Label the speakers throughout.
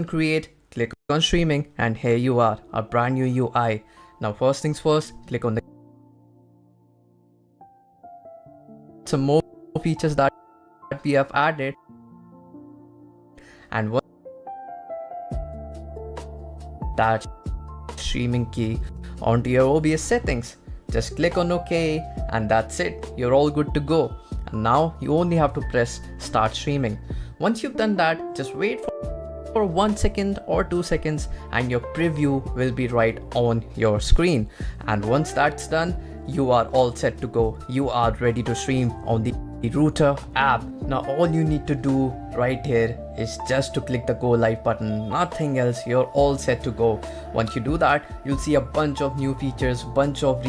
Speaker 1: create, click on streaming, and here you are, a brand new UI. Now first things first, click on the some more features that we have added, and once that streaming key onto your OBS settings, just click on OK, and that's it. You're all good to go. And now you only have to press start streaming. Once you've done that, just wait for 1 second or 2 seconds and your preview will be right on your screen. And once that's done, you are all set to go. You are ready to stream on the Router app. Now all you need to do right here is just to click the go live button, nothing else. You're all set to go. Once you do that, you'll see a bunch of new features, bunch of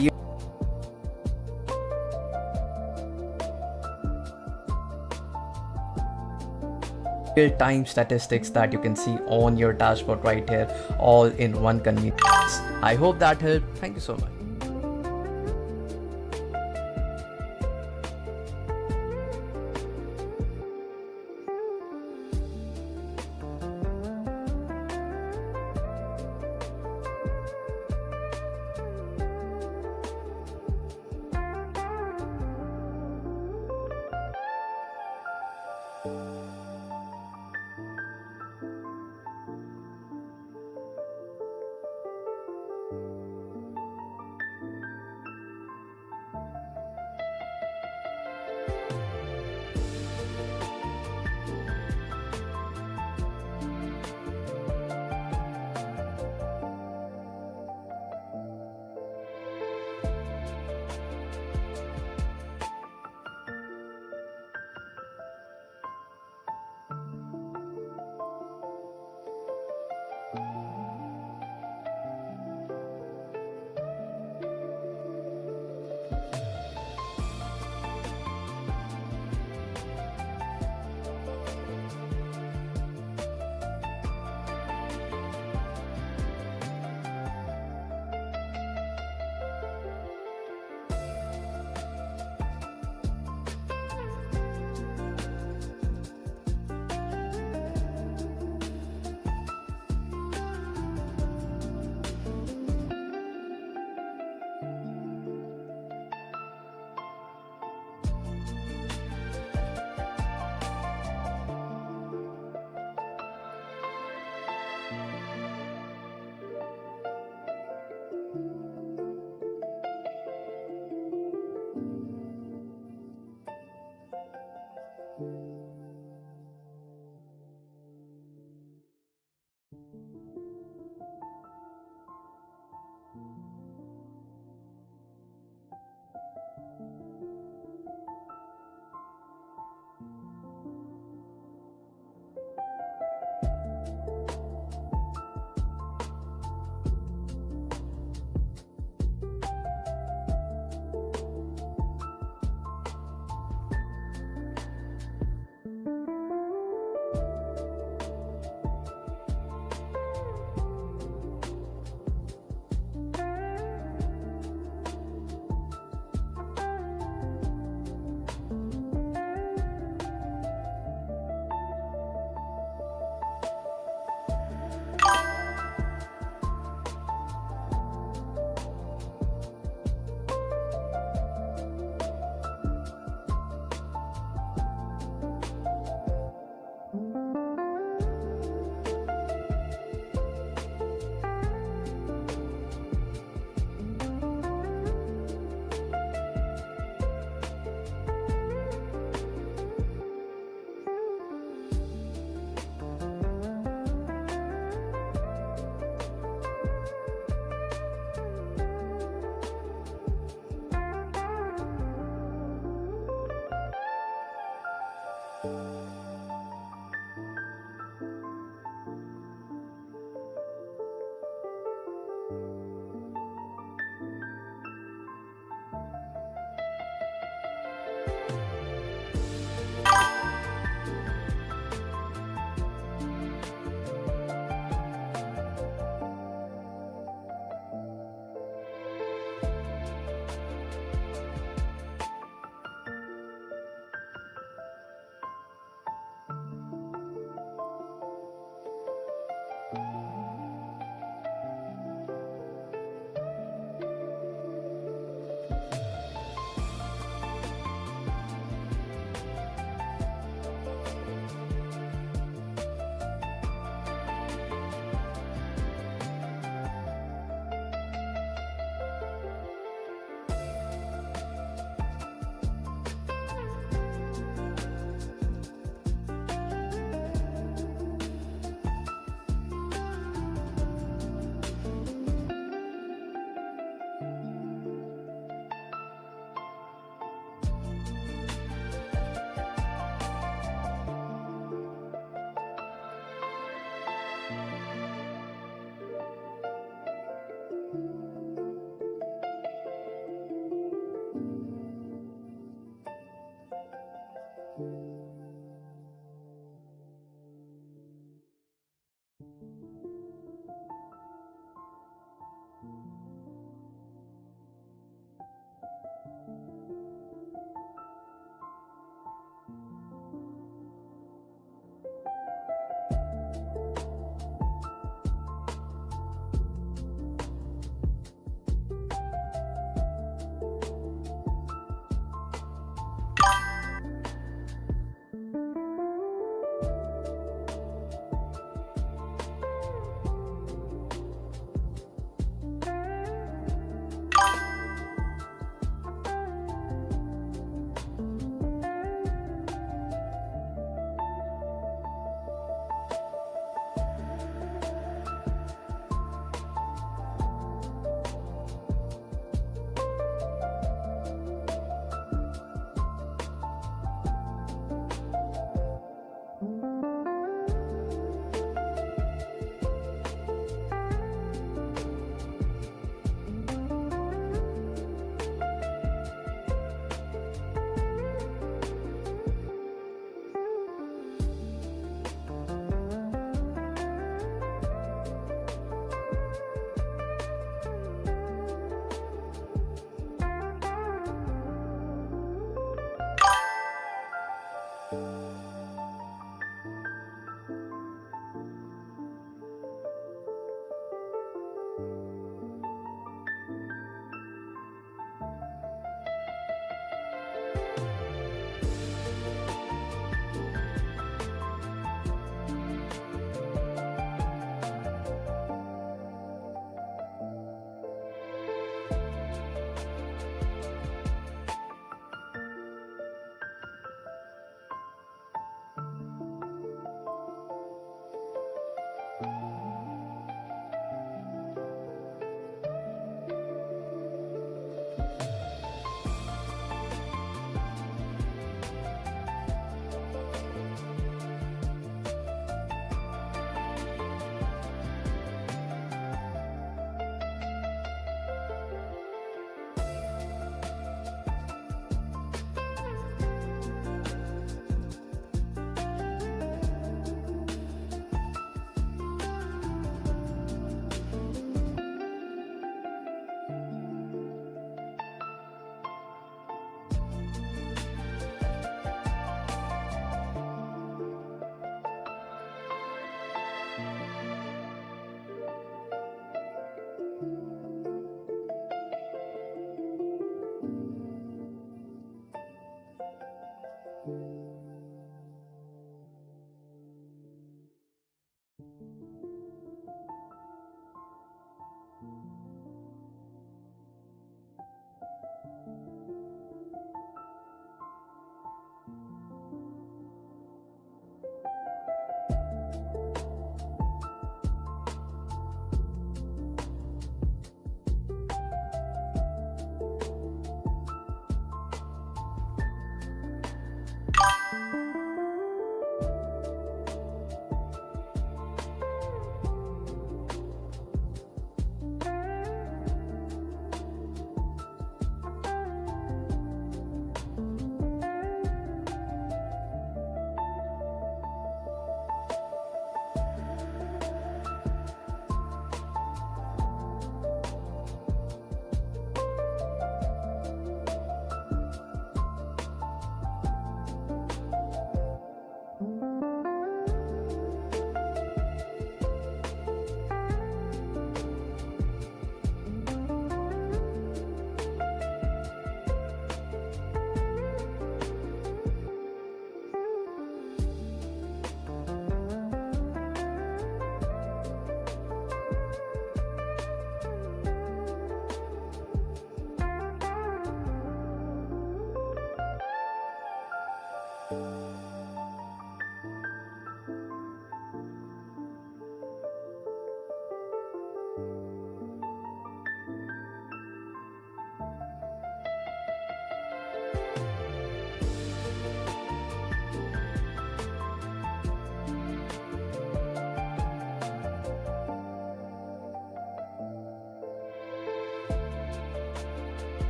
Speaker 1: real-time statistics that you can see on your dashboard right here, all in one convenience. I hope that helped. Thank you so much.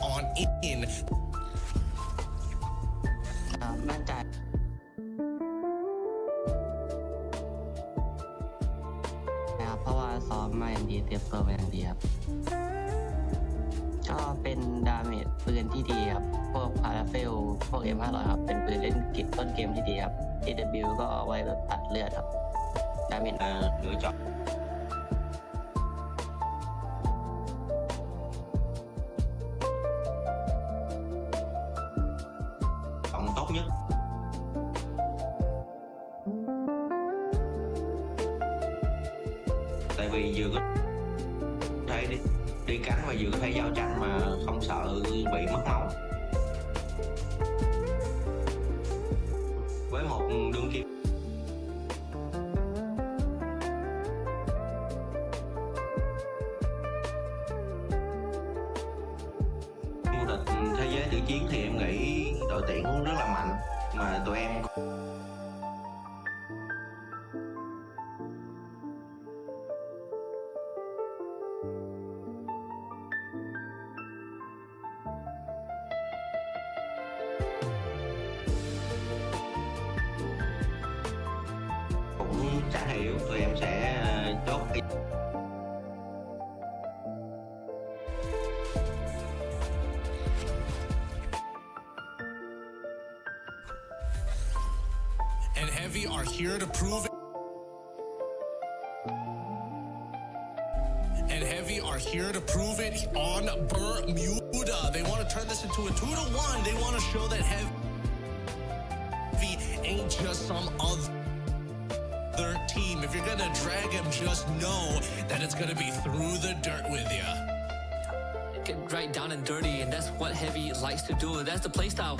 Speaker 2: on in
Speaker 3: มั่นใจนะครับเพราะว่าซ้อมมาอย่างดีเตรียมตัวมาอย่างดีครับก็เป็นดาเมจปืนที่ดีครับพวกพาราเฟลพวก M500 ครับเป็นปืนเล่นเก็บต้นเกมที่ดีครับ AW ก็เอาไว้แบบตัดเลือดครับดาเมจlựa chọn tốt nhất tại vì vừa có thể đi cánh và vừa có thể giao tranh mà không sợ bị mất máu với một đương kim vô địch thế giới tự chiến thì em nghĩ đội tuyển cũng rất là mạnh mà tụi em cũng chả hiểu tụi em sẽ chốt
Speaker 2: and Heavy are here to prove it. And Heavy are here to prove it on Bermuda. They want to turn this into a 2-1. They want to show that Heavy ain't just some other team. If you're gonna drag him, just know that it's gonna be through the dirt with you.
Speaker 4: Get right down and dirty, and that's what Heavy likes to do. That's the playstyle.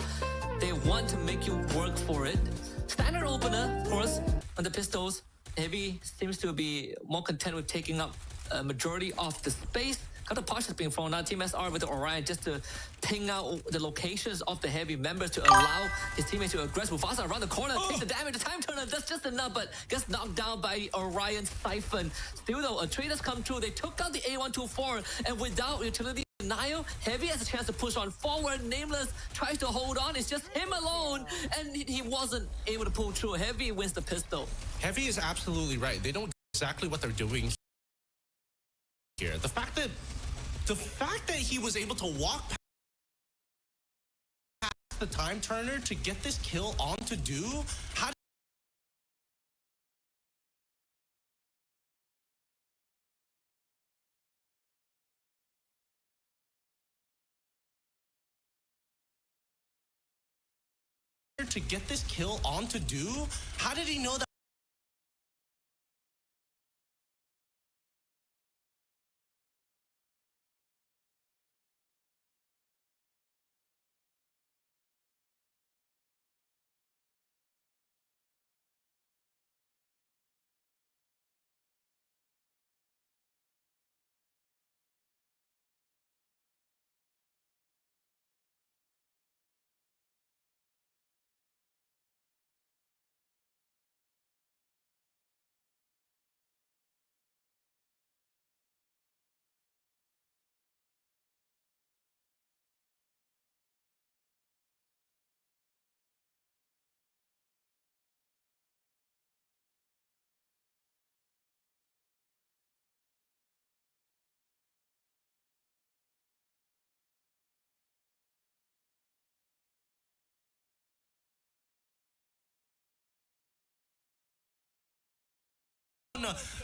Speaker 4: They want to make you work for it. Standard opener, of course, on the pistols. Heavy seems to be more content with taking up a majority of the space. Got the potions being thrown out. Team SR with the Orion just to ping out the locations of the Heavy members to allow his teammates to aggress. Mufasa around the corner, takes the damage. The time turner, that's just enough, but gets knocked down by Orion's Siphon. Still though, a trade has come through. They took out the A124, and without utility denial, Heavy has a chance to push on forward. Nameless tries to hold on. It's just him alone, and he wasn't able to pull through. Heavy wins the pistol.
Speaker 2: Heavy is absolutely right. They don't know exactly what they're doing here. The fact that he was able to walk past the time turner to get this kill on to do, how to get this kill onto Do? How did he know that?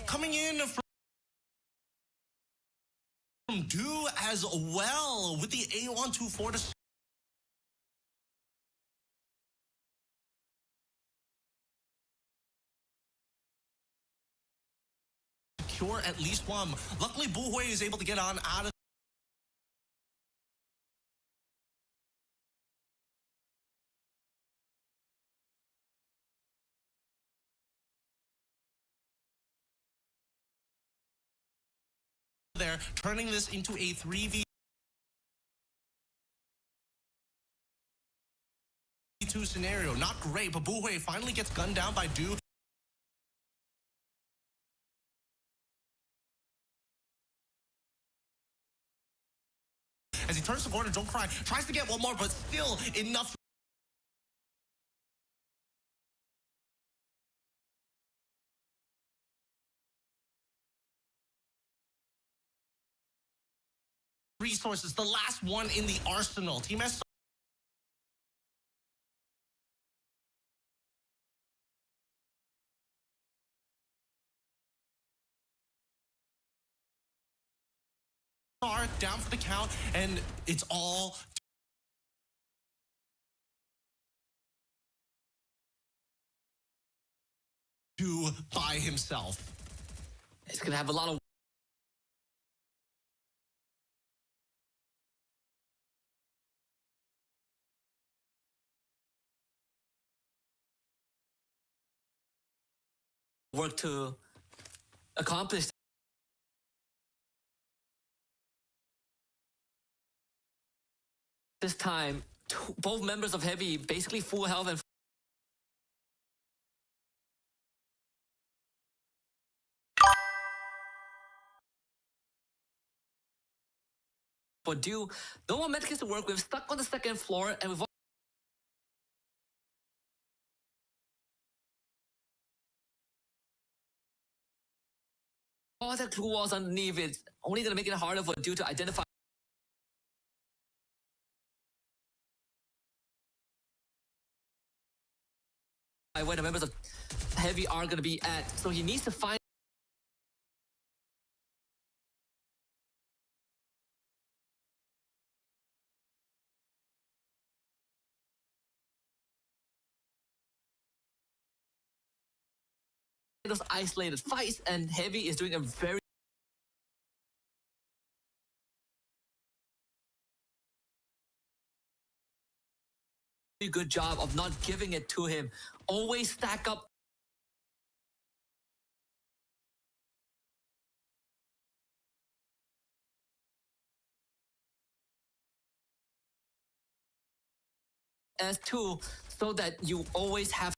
Speaker 2: Coming in from Do as well with the A124 to secure at least one. Luckily, HUAWEI is able to get on out of there, turning this into a 3v2 scenario. Not great, but HUAWEI finally gets gunned down by Do. As he turns to corner, don't cry, tries to get one more, but still enough. Resources, the last one in the arsenal. Team S down for the count, and it's all Do by himself.
Speaker 4: It's gonna have a lot of work to accomplish. This time, both members of Heavy basically full health and for Do, no more medkits to work with, stuck on the second floor, and we've all the glue walls underneath. It's only gonna make it harder for Do to identify where the members of Heavy are gonna be at. So he needs to find those isolated fights, and Heavy is doing a very good job of not giving it to him. Always stack up as two so that you always have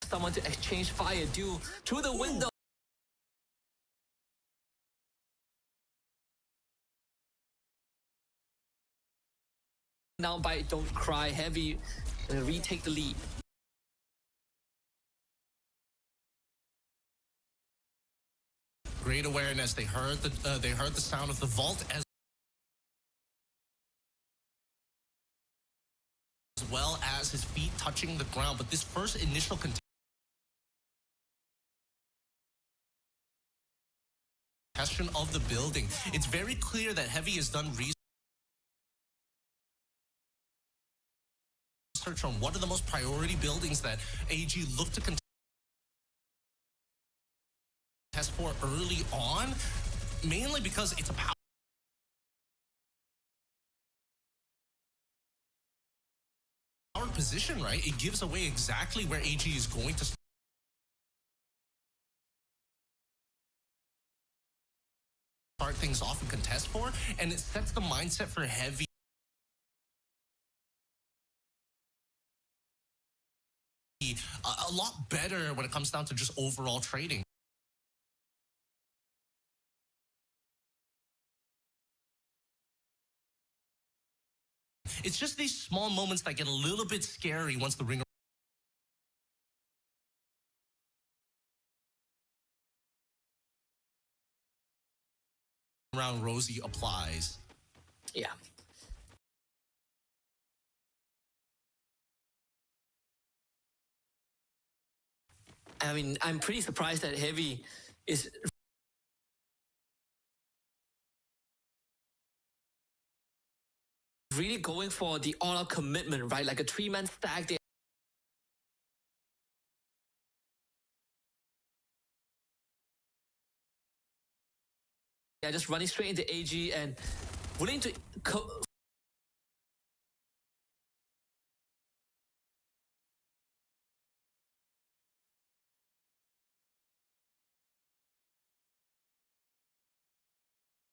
Speaker 4: someone to exchange fire due through the window. Now by Don't Cry, Heavy retake the lead.
Speaker 2: Great awareness. They heard the sound of the vault as well as his feet touching the ground. But this first initial question of the building. It's very clear that Heavy has done research on what are the most priority buildings that AG look to contest for early on, mainly because it's a power position, right? It gives away exactly where AG is going to start things off and contest for, and it sets the mindset for Heavy a lot better when it comes down to just overall trading. It's just these small moments that get a little bit scary once the ring around Rosie applies.
Speaker 4: Yeah. I mean, I'm pretty surprised that Heavy is really going for the all-out commitment, right? Like a three-man stack. They're just running straight into AG and willing to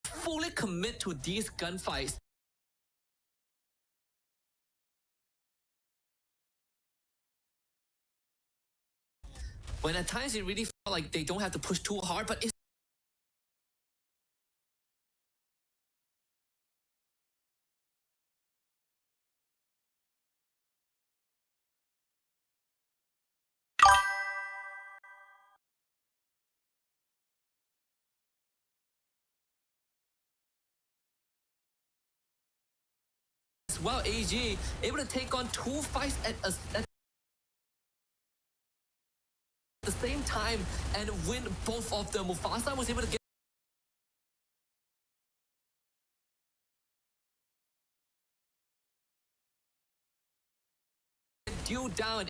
Speaker 4: fully commit to these gunfights. When at times it really felt like they don't have to push too hard, but it's as well AG able to take on two fights at the same time and win both of them. Mufasa was able to get Dew down.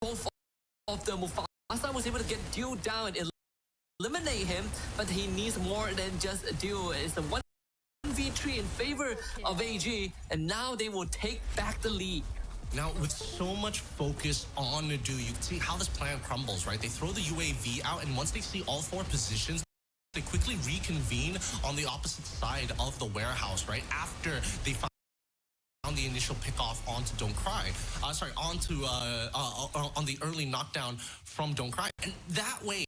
Speaker 4: Both of them. Mufasa was able to get Dew down, eliminate him, but he needs more than just Dew. It's a 1v3 in favor of AG, and now they will take back the lead.
Speaker 2: Now, with so much focus on Nadu, you can see how this plan crumbles, right? They throw the UAV out, and once they see all four positions, they quickly reconvene on the opposite side of the warehouse, right? After they found the initial pickoff onto Don't Cry. On the early knockdown from Don't Cry. And that way,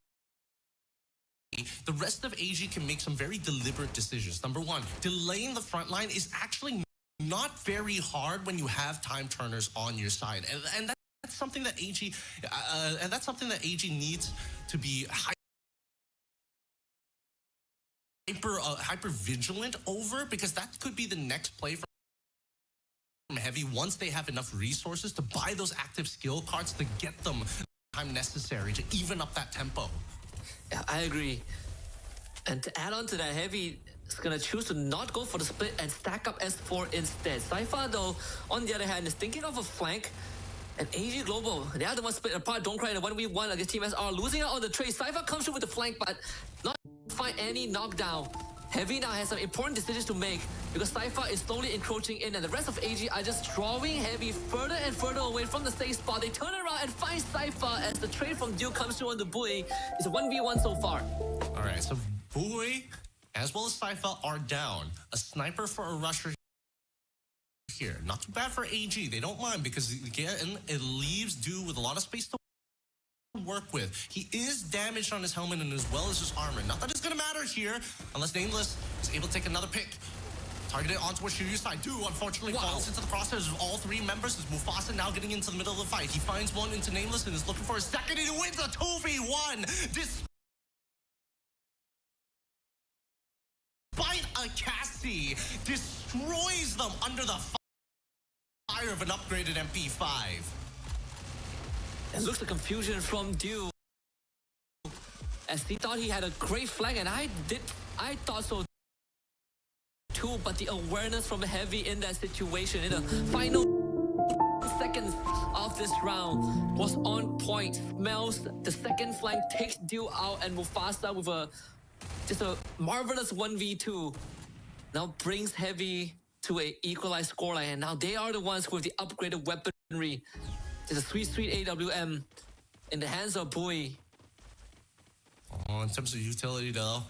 Speaker 2: the rest of AG can make some very deliberate decisions. Number one, delaying the front line is actually not very hard when you have time turners on your side, and that's something that AG needs to be hyper vigilant over, because that could be the next play from Heavy once they have enough resources to buy those active skill cards to get them the time necessary to even up that tempo.
Speaker 4: Yeah, I agree. And to add on to that, Heavy is going to choose to not go for the split and stack up S4 instead. Cypher, though, on the other hand, is thinking of a flank. And AG Global, they are the ones split apart. Don't Cry in a 1v1 against Team SR, losing out on the trade. Cypher comes through with the flank, but not find any knockdown. Heavy now has some important decisions to make because Cypher is slowly encroaching in, and the rest of AG are just drawing Heavy further and further away from the safe spot. They turn around and find Cypher as the trade from Duke comes through on the buoy. It's a 1v1 so far.
Speaker 2: All right, so buoy as well as Cypher are down. A sniper for a rusher here. Not too bad for AG. They don't mind because again, it leaves Dew with a lot of space to work with. He is damaged on his helmet and as well as his armor. Not that it's going to matter here unless Nameless is able to take another pick. Targeted onto a Shiryu's side. Dew unfortunately falls into the crosshairs of all three members. As Mufasa now getting into the middle of the fight. He finds one into Nameless and is looking for a second. He wins a 2v1. Despite a Cassie, destroys them under the fire of an upgraded MP5.
Speaker 4: It looks like confusion from Dew. as he thought he had a great flank, and I thought so too, but the awareness from Heavy in that situation in the final seconds of this round was on point. Smells the second flank, takes Dew out, and Mufasa with just a marvelous 1v2 now brings Heavy to a equalized scoreline, and now they are the ones with the upgraded weaponry. There's a sweet AWM in the hands of Bui.
Speaker 2: Oh, in terms of utility though,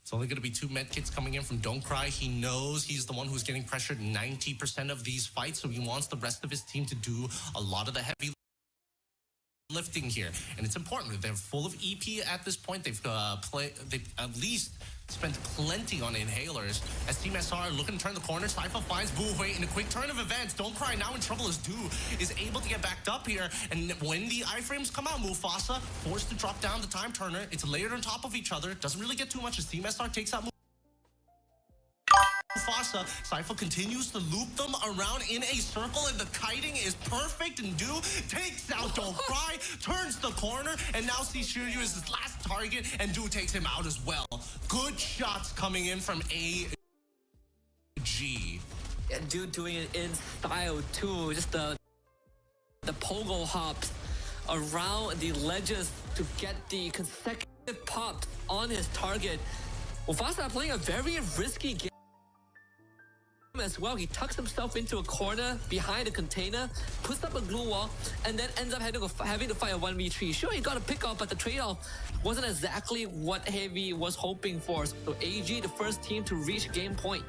Speaker 2: it's only going to be 2 medkits coming in from Don't Cry. He knows he's the one who's getting pressured 90% of these fights, so he wants the rest of his team to do a lot of the heavy lifting here. And it's important that they're full of EP at this point. They've at least spent plenty on inhalers. As Team SR looking to turn the corner, Cypher finds Wuhui in a quick turn of events. Don't Cry now in trouble as Du is able to get backed up here. And when the iframes come out, Mufasa forced to drop down the time turner. It's layered on top of each other. Doesn't really get too much as Team SR takes out Mufasa. Cypher continues to loop them around in a circle, and the kiting is perfect, and Du takes out Don't Cry, turns the corner, and now sees Shiryu as his last target, and Du takes him out as well. Good shots coming in from AG.
Speaker 4: Yeah, Du doing it in style too. Just the pogo hops around the ledges to get the consecutive pops on his target. Mufasa playing a very risky game as well. He tucks himself into a corner behind a container, puts up a glue wall, and then ends up having to fight a 1v3. Sure, he got a pick off, but the trade-off wasn't exactly what Heavy was hoping for. So AG, the first team to reach game point.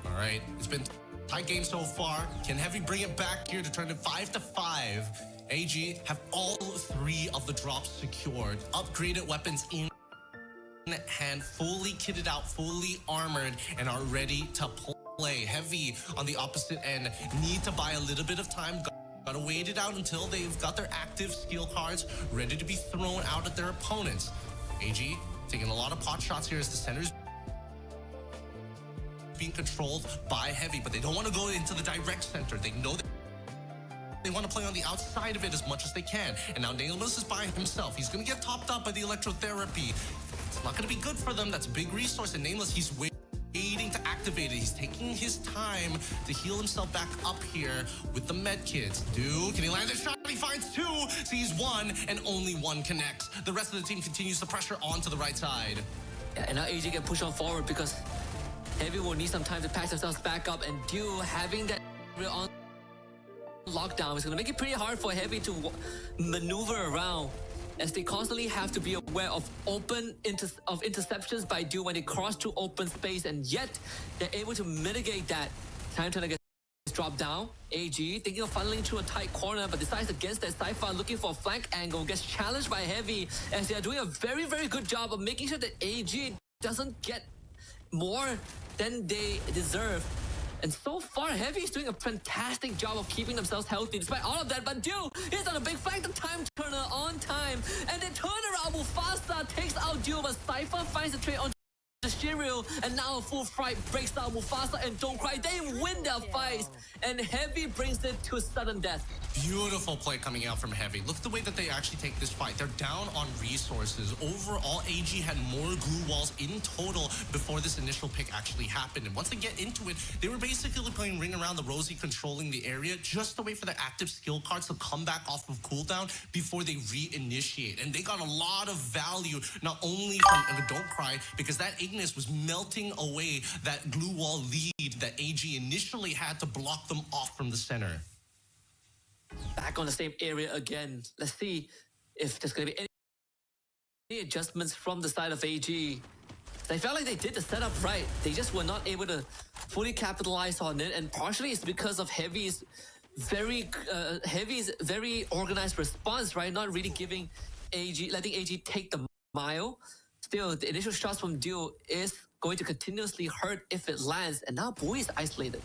Speaker 2: All right, it's been a tight game so far. Can Heavy bring it back here to turn it 5-5? AG have all 3 of the drops secured, upgraded weapons in hand, fully kitted out, fully armored, and are ready to play. Heavy on the opposite end need to buy a little bit of time. Gotta wait it out until they've got their active skill cards ready to be thrown out at their opponents. AG taking a lot of pot shots here as the center's being controlled by Heavy, but they don't want to go into the direct center. They know they want to play on the outside of it as much as they can. And now Nameless is by himself. He's going to get topped up by the electrotherapy. It's not going to be good for them. That's a big resource. And Nameless, he's waiting to activate it. He's taking his time to heal himself back up here with the medkits. Dude, can he land this shot? He finds 2, sees 1, and only 1 connects. The rest of the team continues the pressure onto the right side.
Speaker 4: Yeah, and now AG can push on forward because Heavy will need some time to patch themselves back up, and Du having that on lockdown is going to make it pretty hard for Heavy to maneuver around, as they constantly have to be aware of interceptions by Du when they cross to open space, and yet they're able to mitigate that. Time to gets dropped down. AG thinking of funneling through a tight corner, but decides against that. Cypher looking for a flank angle, gets challenged by Heavy, as they are doing a very, very good job of making sure that AG doesn't get more than they deserve. And so far, Heavy is doing a fantastic job of keeping themselves healthy despite all of that. But Du is on a big flank, the time turner on time. And then turn around, Mufasa takes out Du, but Cypher finds the trade on Shiryu, and now a full fight breaks down Mufasa and Don't Cry. They win their fights, and Heavy brings it to sudden death.
Speaker 2: Beautiful play coming out from Heavy. Look at the way that they actually take this fight. They're down on resources. Overall, AG had more glue walls in total before this initial pick actually happened. And once they get into it, they were basically playing Ring Around the Rosie, controlling the area just to wait for their active skill cards to come back off of cooldown before they reinitiate. And they got a lot of value, not only from Don't Cry, because that Ignis was melting away that glue wall lead that AG initially had to block them off from the center.
Speaker 4: Back on the same area again. Let's see if there's going to be any adjustments from the side of AG. They felt like they did the setup right. They just were not able to fully capitalize on it, and partially it's because of Heavy's very organized response, right? Not really giving AG, letting AG take the mile. Still, the initial shots from Du is going to continuously hurt if it lands, and now Bui is isolated.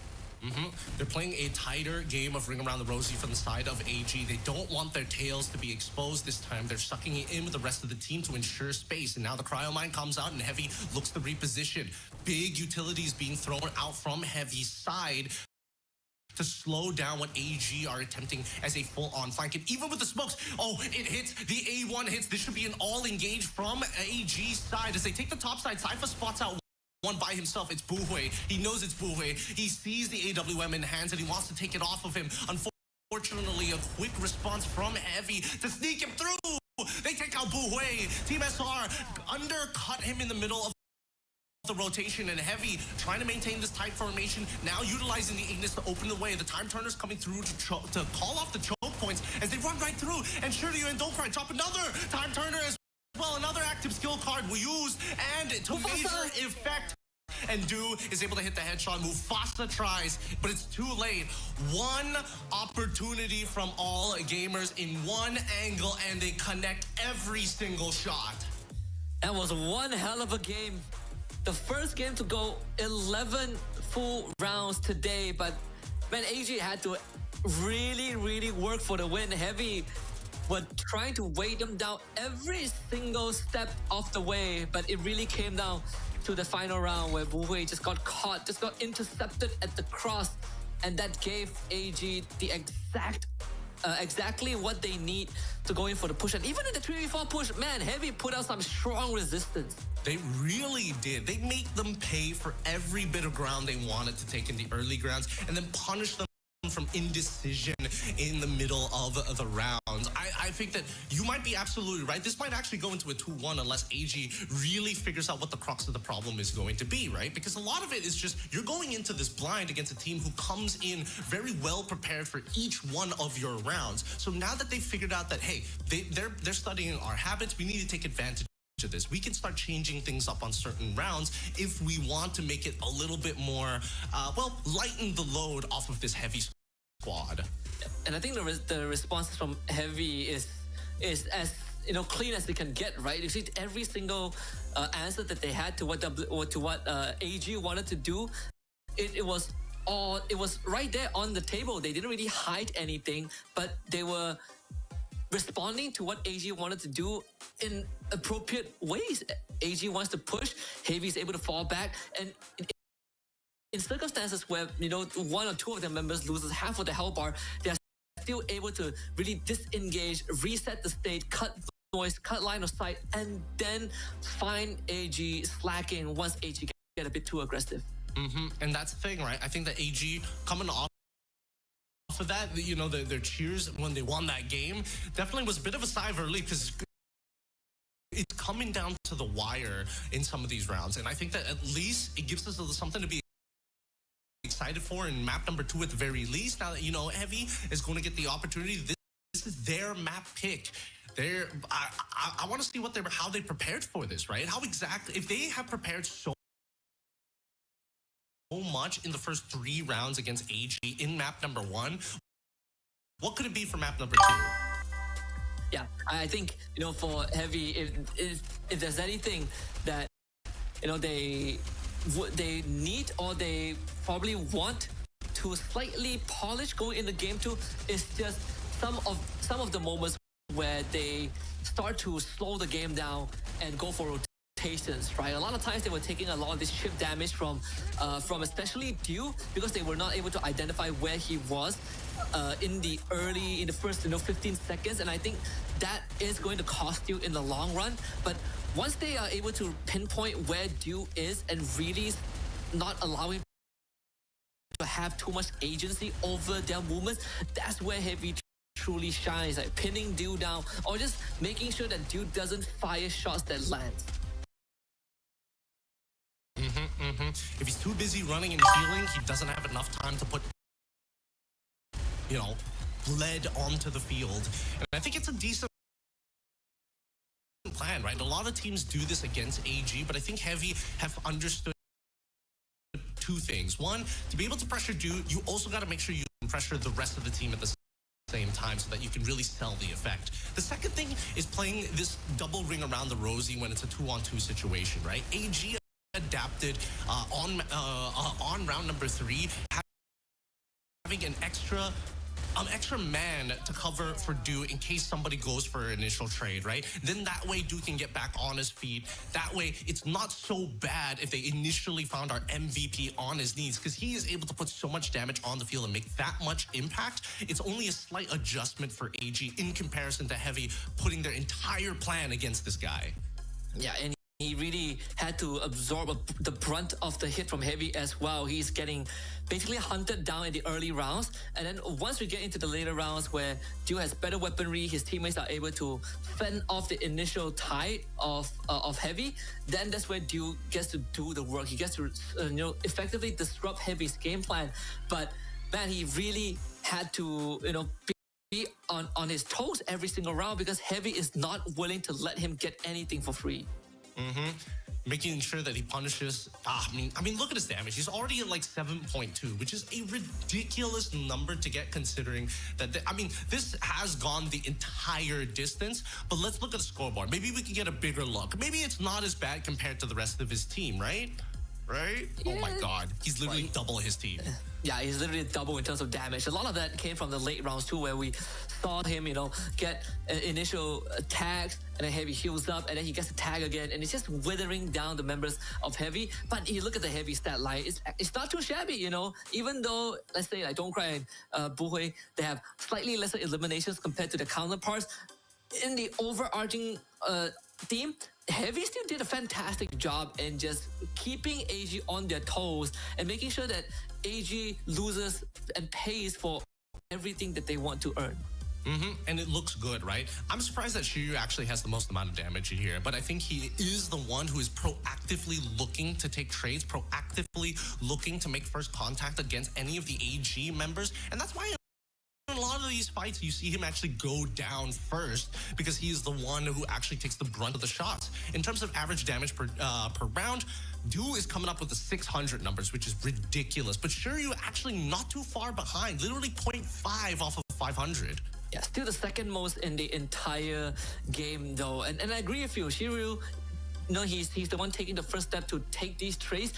Speaker 2: They're playing a tighter game of Ring Around the Rosie from the side of AG. They don't want their tails to be exposed this time. They're sucking it in with the rest of the team to ensure space. And now the Cryo Mine comes out and Heavy looks to reposition. Big utilities being thrown out from Heavy's side. to slow down what AG are attempting as a full-on flank. And even with the smokes, oh, it hits. The A1 hits. This should be an all-engage from AG's side as they take the top side. Cypher spots out one by himself. It's HUAWEI. He knows it's HUAWEI. He sees the AWM in hands and he wants to take it off of him. Unfortunately, a quick response from Heavy to sneak him through. They take out HUAWEI. Team SR undercut him in the middle of the rotation, and Heavy trying to maintain this tight formation, now utilizing the Ignis to open the way. The time turners coming through to call off the choke points as they run right through, and Shiryu and Don't Cry drop another time turner as well. Another active skill card we used, and to major effect. And Du is able to hit the headshot. Mufasa tries, but it's too late. One opportunity from all gamers in one angle, and they connect every single shot.
Speaker 4: That was one hell of a game. The first game to go 11 full rounds today, but man, AG had to really work for the win. Heavy were trying to weigh them down every single step of the way, but it really came down to the final round where HUAWEI just got caught, just got intercepted at the cross, and that gave AG the exactly what they need to go in for the push. And even in the 3v4 push, man, Heavy put out some strong resistance.
Speaker 2: They really did. They make them pay for every bit of ground they wanted to take in the early grounds and then punish them from indecision in the middle of the rounds. I think that you might be absolutely right. This might actually go into a 2-1 unless AG really figures out what the crux of the problem is going to be, right? Because a lot of it is just you're going into this blind against a team who comes in very well prepared for each one of your rounds. So now that they've figured out that, hey, they're studying our habits, we need to take advantage of this. We can start changing things up on certain rounds if we want to make it a little bit more, well, lighten the load off of this Heavy squad.
Speaker 4: And I think the responses from Heavy is as clean as they can get, right? You see every single answer that they had to what AG wanted to do. It was right there on the table. They didn't really hide anything, but they were responding to what AG wanted to do in appropriate ways. AG wants to push, Heavy is able to fall back, and in circumstances where one or two of their members loses half of the health bar, they are still able to really disengage, reset the state, cut noise, cut line of sight, and then find AG slacking once AG get a bit too aggressive.
Speaker 2: And that's the thing, right? I think that AG coming off of that, their cheers when they won that game definitely was a bit of a sigh of relief because it's coming down to the wire in some of these rounds. And I think that at least it gives us something to be excited for in map number 2 at the very least. Now that Heavy is going to get the opportunity, this is their map pick. I want to see how they prepared for this, right? How exactly, if they have prepared so much in the first 3 rounds against AG in map number 1, what could it be for map number 2?
Speaker 4: Yeah, I think for Heavy, if there's anything that they need or they probably want to slightly polish going into game 2, is just some of the moments where they start to slow the game down and go for rotations, right? A lot of times they were taking a lot of this chip damage from especially Du, because they were not able to identify where he was in the first 15 seconds, and I think that is going to cost you in the long run. But once they are able to pinpoint where Du is and really not allowing to have too much agency over their movements, that's where Heavy truly shines, like pinning Du down or just making sure that Du doesn't fire shots that land.
Speaker 2: If he's too busy running and healing, he doesn't have enough time to put bled onto the field. And I think it's a decent plan, right? A lot of teams do this against AG, but I think Heavy have understood 2 things. One, to be able to pressure Du, you also got to make sure you can pressure the rest of the team at the same time so that you can really sell the effect. The second thing is playing this double ring around the Rosie when it's a 2-on-2 situation, right? AG adapted on round number 3, having an extra extra man to cover for Do in case somebody goes for an initial trade, right? Then that way Do can get back on his feet. That way it's not so bad if they initially found our MVP on his knees, because he is able to put so much damage on the field and make that much impact. It's only a slight adjustment for AG in comparison to Heavy putting their entire plan against this guy.
Speaker 4: Yeah, and he really had to absorb the brunt of the hit from Heavy as well. He's getting basically hunted down in the early rounds. And then once we get into the later rounds where Dio has better weaponry, his teammates are able to fend off the initial tide of Heavy, then that's where Dio gets to do the work. He gets to effectively disrupt Heavy's game plan. But man, he really had to be on his toes every single round, because Heavy is not willing to let him get anything for free.
Speaker 2: Making sure that he punishes. I mean, look at his damage. He's already at like 7.2, which is a ridiculous number to get, considering that. This has gone the entire distance. But let's look at the scoreboard. Maybe we can get a bigger look. Maybe it's not as bad compared to the rest of his team, right? Right? Yeah. Oh my God, he's literally double his team.
Speaker 4: Yeah, he's literally double in terms of damage. A lot of that came from the late rounds too, where we saw him, get initial tags, and then Heavy heals up, and then he gets a tag again, and it's just withering down the members of Heavy. But you look at the Heavy stat line, it's not too shabby, Even though, let's say, like Don't Cry and Buhui, they have slightly lesser eliminations compared to their counterparts, in the overarching theme, Heavy still did a fantastic job in just keeping AG on their toes and making sure that AG loses and pays for everything that they want to earn.
Speaker 2: And it looks good, right? I'm surprised that Shiryu actually has the most amount of damage here, but I think he is the one who is proactively looking to take trades, proactively looking to make first contact against any of the AG members, and that's why in a lot of these fights, you see him actually go down first, because he is the one who actually takes the brunt of the shots. In terms of average damage per round, Du is coming up with the 600 numbers, which is ridiculous. But Shiryu actually not too far behind, literally 0.5 off of 500.
Speaker 4: Yeah, still the second most in the entire game, though. And I agree with you, Shiryu. He's the one taking the first step to take these trades.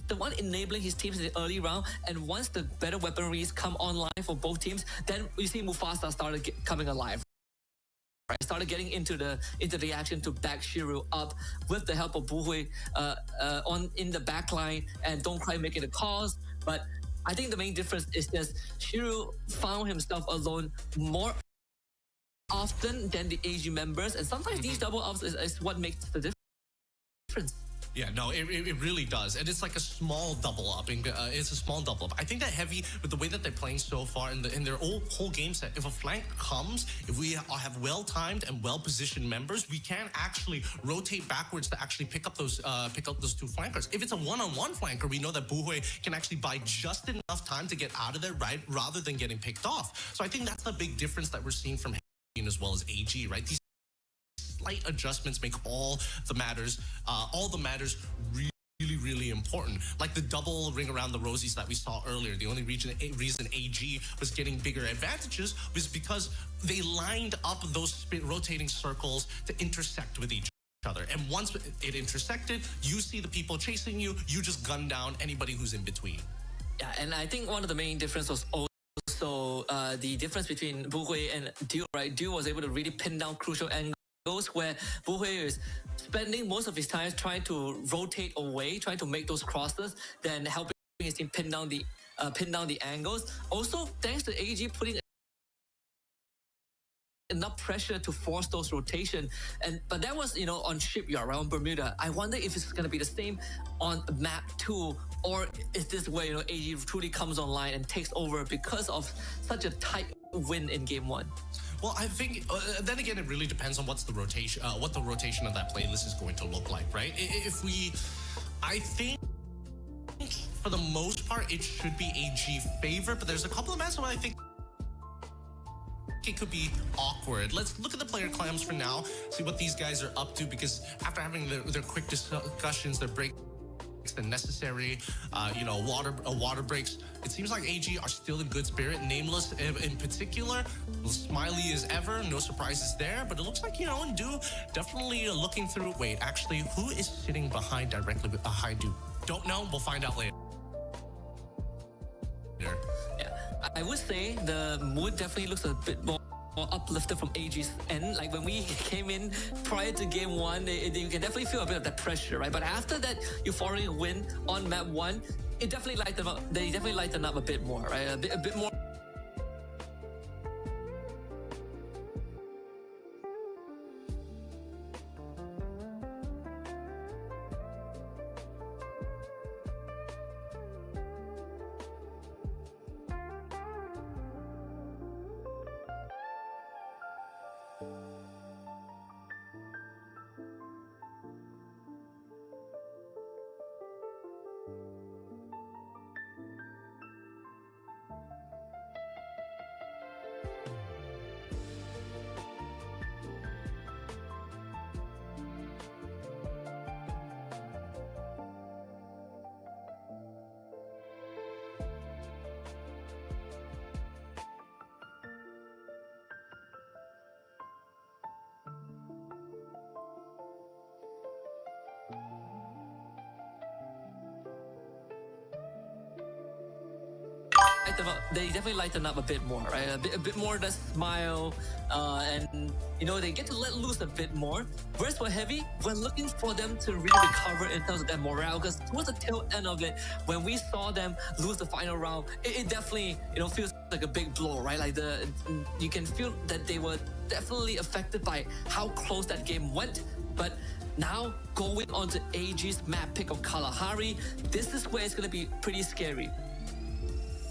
Speaker 4: The one enabling his teams in the early round, and once the better weaponries come online for both teams, then we see Mufasa started coming alive. Right, started getting into the action to back Shiryu up with the help of Buhui in the backline, and Don't Cry making the calls. But I think the main difference is just Shiryu found himself alone more often than the AG members, and sometimes these double ups is what makes the difference.
Speaker 2: Yeah, no, it really does. And it's like a small double up. It's a small double up. I think that Heavy, with the way that they're playing so far in their whole game set, if a flank comes, if we have well-timed and well-positioned members, we can actually rotate backwards to actually pick up those two flankers. If it's a one-on-one flanker, we know that Buhui can actually buy just enough time to get out of there, right, rather than getting picked off. So I think that's the big difference that we're seeing from Heavy as well as AG, right? These slight adjustments make all the matters really important. Like the double ring around the rosies that we saw earlier. The only reason AG was getting bigger advantages was because they lined up those rotating circles to intersect with each other. And once it intersected, you see the people chasing you, you just gun down anybody who's in between.
Speaker 4: Yeah, and I think one of the main differences was also the difference between Buhui and Dio, right? Dio was able to really pin down crucial angles where Buhui is spending most of his time trying to rotate away, trying to make those crosses, then helping his team pin down the angles. Also, thanks to AG putting enough pressure to force those rotation, but that was on Shipyard around Bermuda. I wonder if it's going to be the same on map 2, or is this where AG truly comes online and takes over because of such a tight win in game 1?
Speaker 2: Well, I think then again, it really depends on what the rotation of that playlist is going to look like, right? I think for the most part it should be AG favor, but there's a couple of matches where I think it could be awkward. Let's look at the player clams for now, see what these guys are up to, because after having their quick discussions, their breaks, the necessary, water breaks, it seems like AG are still in good spirit. Nameless in particular, smiley as ever, no surprises there, but it looks like, and Du definitely looking through. Wait, actually, who is sitting directly behind Du? Don't know, we'll find out later.
Speaker 4: Yeah, I I would say the mood definitely looks a bit more uplifted from AG's end. Like when we came in prior to game one, you can definitely feel a bit of that pressure, right? But after that euphoric win on map one, it definitely lightened up. They definitely lightened up a bit more, right? A bit more. They definitely lighten up a bit more, right? A bit more that smile, and you know, they get to let loose a bit more. Whereas for Heavy, we're looking for them to really recover in terms of their morale, because towards the tail end of it, when we saw them lose the final round, it definitely, you know, feels like a big blow, right? Like you can feel that they were definitely affected by how close that game went. But now going on to AG's map pick of Kalahari, this is where it's gonna be pretty scary.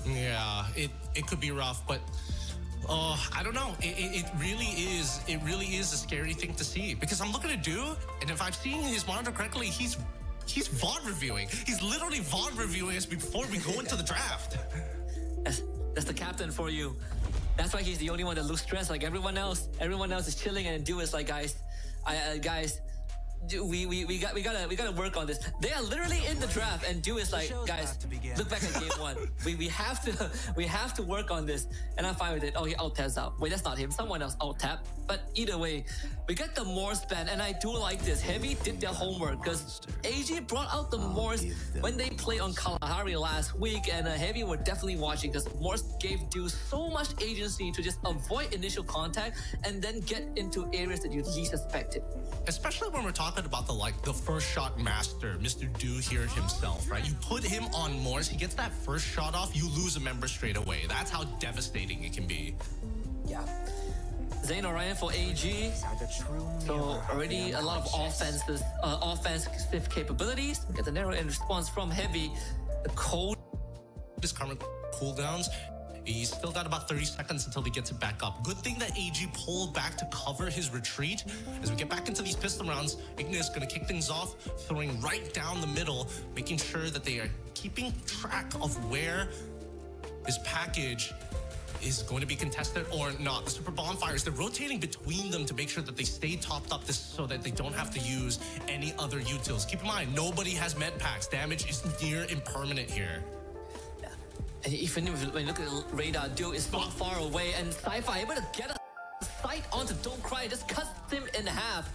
Speaker 2: Yeah, it could be rough, but I don't know. It really is a scary thing to see, because I'm looking at Du, and if I'm seeing his monitor correctly, he's VOD reviewing. He's literally VOD reviewing us before we go into the draft.
Speaker 4: That's the captain for you. That's why he's the only one that loses stress. Like everyone else is chilling, and Du is like, guys, we gotta work on this. They are literally in the draft, and Du is like, guys, look back at game one. We have to work on this, and I'm fine with it. Oh, he alt tabs out. Wait, that's not him. Someone else alt tab. But either way, we got the Morse ban, and I do like this. Heavy did their homework, because AG brought out the Morse when they played on Kalahari last week, and Heavy were definitely watching, because Morse gave Du so much agency to just avoid initial contact and then get into areas that you least expected.
Speaker 2: Especially when we're talking about the first shot master, Mr. Du here himself, right? You put him on Morse, he gets that first shot off, you lose a member straight away. That's how devastating it can be.
Speaker 4: Yeah. Zane Orion for AG. So already a lot of offensive capabilities. Get the narrow end response from Heavy. The cold.
Speaker 2: His current cooldowns. He's still got about 30 seconds until he gets it back up. Good thing that AG pulled back to cover his retreat. As we get back into these pistol rounds, Ignis gonna kick things off, throwing right down the middle, making sure that they are keeping track of where his package is going to be contested or not. The super bonfires, they're rotating between them to make sure that they stay topped up, so that they don't have to use any other utils. Keep in mind, nobody has med packs. Damage is near impermanent here.
Speaker 4: And even when you look at the radar, Du is not far away, and Sci-Fi able to get a sight onto Don't Cry, just cuts him in half.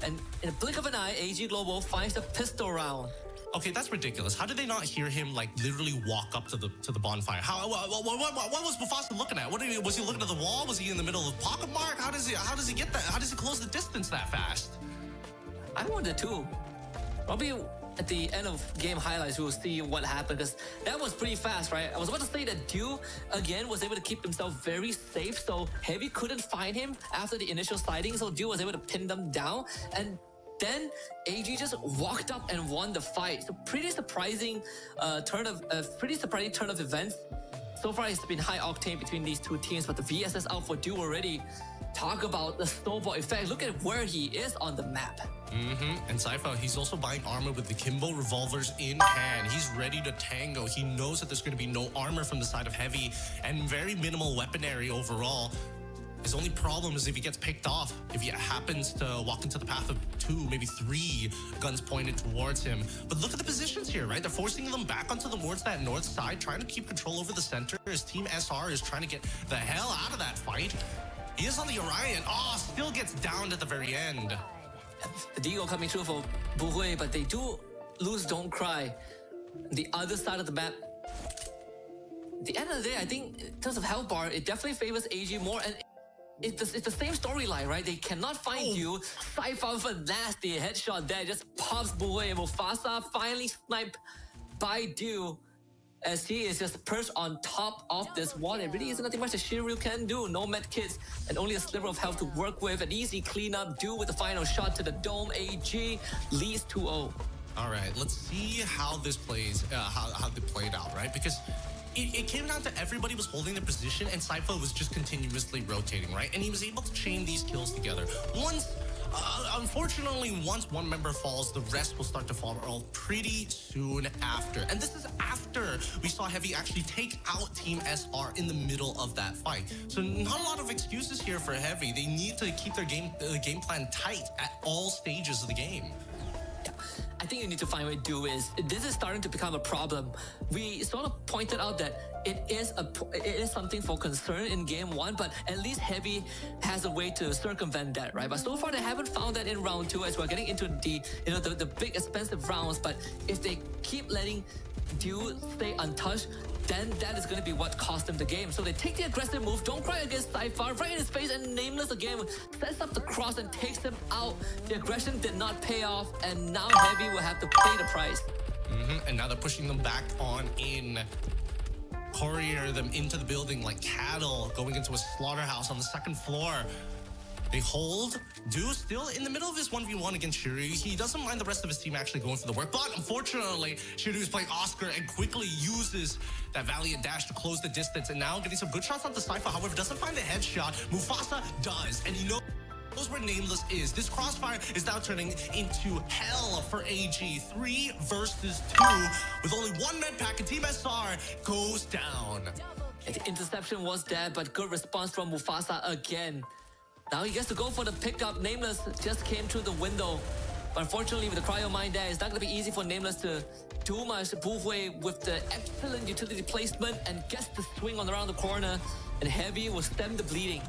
Speaker 4: And in a blink of an eye, AG Global finds the pistol round.
Speaker 2: Okay, that's ridiculous. How did they not hear him like literally walk up to the bonfire? What was Mufasa looking at? Was he looking at the wall? Was he in the middle of pocket mark? How does he get that? How does he close the distance that fast?
Speaker 4: I wonder too. Probably at the end of game highlights, we will see what happened, because that was pretty fast, right? I was about to say that Du, again, was able to keep himself very safe, so Heavy couldn't find him after the initial sighting, so Du was able to pin them down, and then AG just walked up and won the fight. So pretty surprising turn of events. So far, it's been high octane between these two teams, but the VSS out for Du already. Talk about the snowball effect. Look at where he is on the map.
Speaker 2: And Cypher, he's also buying armor with the Kimbo revolvers in hand. He's ready to tango. He knows that there's going to be no armor from the side of Heavy and very minimal weaponry overall. His only problem is if he gets picked off, if he happens to walk into the path of 2, maybe 3 guns pointed towards him. But look at the positions here, right? They're forcing them back onto towards that north side, trying to keep control over the center. His team SR is trying to get the hell out of that fight. He is on the Orion. Oh, still gets downed at the very end.
Speaker 4: The Deagle coming through for YOUTUBECHANNEL, but they do lose Don't Cry. The other side of the map, the end of the day, I think in terms of health bar, it definitely favors AG more. And it's the same storyline, right? They cannot find you. Cypher with a nasty headshot there, just pops Buwe. Mufasa finally sniped by Dew as he is just perched on top of this wall. There really isn't nothing much that Shiryu can do. No med kits and only a sliver of health to work with. An easy cleanup. Dew with the final shot to the dome. AG leads 2-0.
Speaker 2: All right, let's see how this plays, how they played out, right? Because it came down to everybody was holding their position and Cypher was just continuously rotating, right? And he was able to chain these kills together. Unfortunately, once one member falls, the rest will start to fall pretty soon after. And this is after we saw Heavy actually take out Team SR in the middle of that fight. So not a lot of excuses here for Heavy. They need to keep their game plan tight at all stages of the game.
Speaker 4: I think you need to find what to do is this is starting to become a problem. We sort of pointed out that it is something for concern in game 1, but at least Heavy has a way to circumvent that, right? But so far they haven't found that in round 2 as we're getting into the big expensive rounds. But if they keep letting Dew stay untouched, then that is going to be what cost them the game. So they take the aggressive move, don't cry against Cypher, right in his face, and Nameless again sets up the cross and takes him out. The aggression did not pay off, and now Heavy will have to pay the price.
Speaker 2: And now they're pushing them back on in. Courier them into the building like cattle, going into a slaughterhouse on the second floor. They hold. Dew still in the middle of his 1v1 against Shiryu. He doesn't mind the rest of his team actually going for the work, but unfortunately, Shiryu is playing Oscar and quickly uses that valiant dash to close the distance, and now getting some good shots onto Cypher. However, doesn't find a headshot. Mufasa does, and he knows where Nameless is. This crossfire is now turning into hell for AG. 3 versus 2 with only one med pack, and Team SR goes down.
Speaker 4: The interception was there, but good response from Mufasa again. Now he gets to go for the pickup. Nameless just came through the window. But unfortunately, with the cryo mine there, it's not going to be easy for Nameless to do much. Buwe with the excellent utility placement and gets the swing on around the corner. And Heavy will stem the bleeding.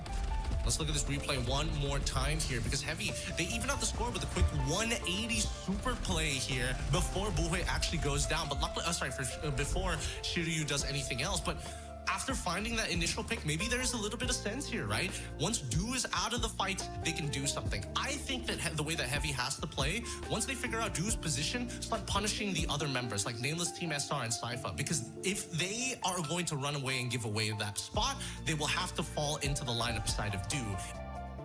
Speaker 2: Let's look at this replay one more time here, because Heavy, they even out the score with a quick 180 super play here before Buwe actually goes down. But luckily, before Shiryu does anything else. But after finding that initial pick, maybe there's a little bit of sense here, right? Once Dew is out of the fight, they can do something. I think that the way that Heavy has to play, once they figure out Dew's position, start punishing the other members like Nameless, Team SR, and Cypher. Because if they are going to run away and give away that spot, they will have to fall into the lineup side of Dew.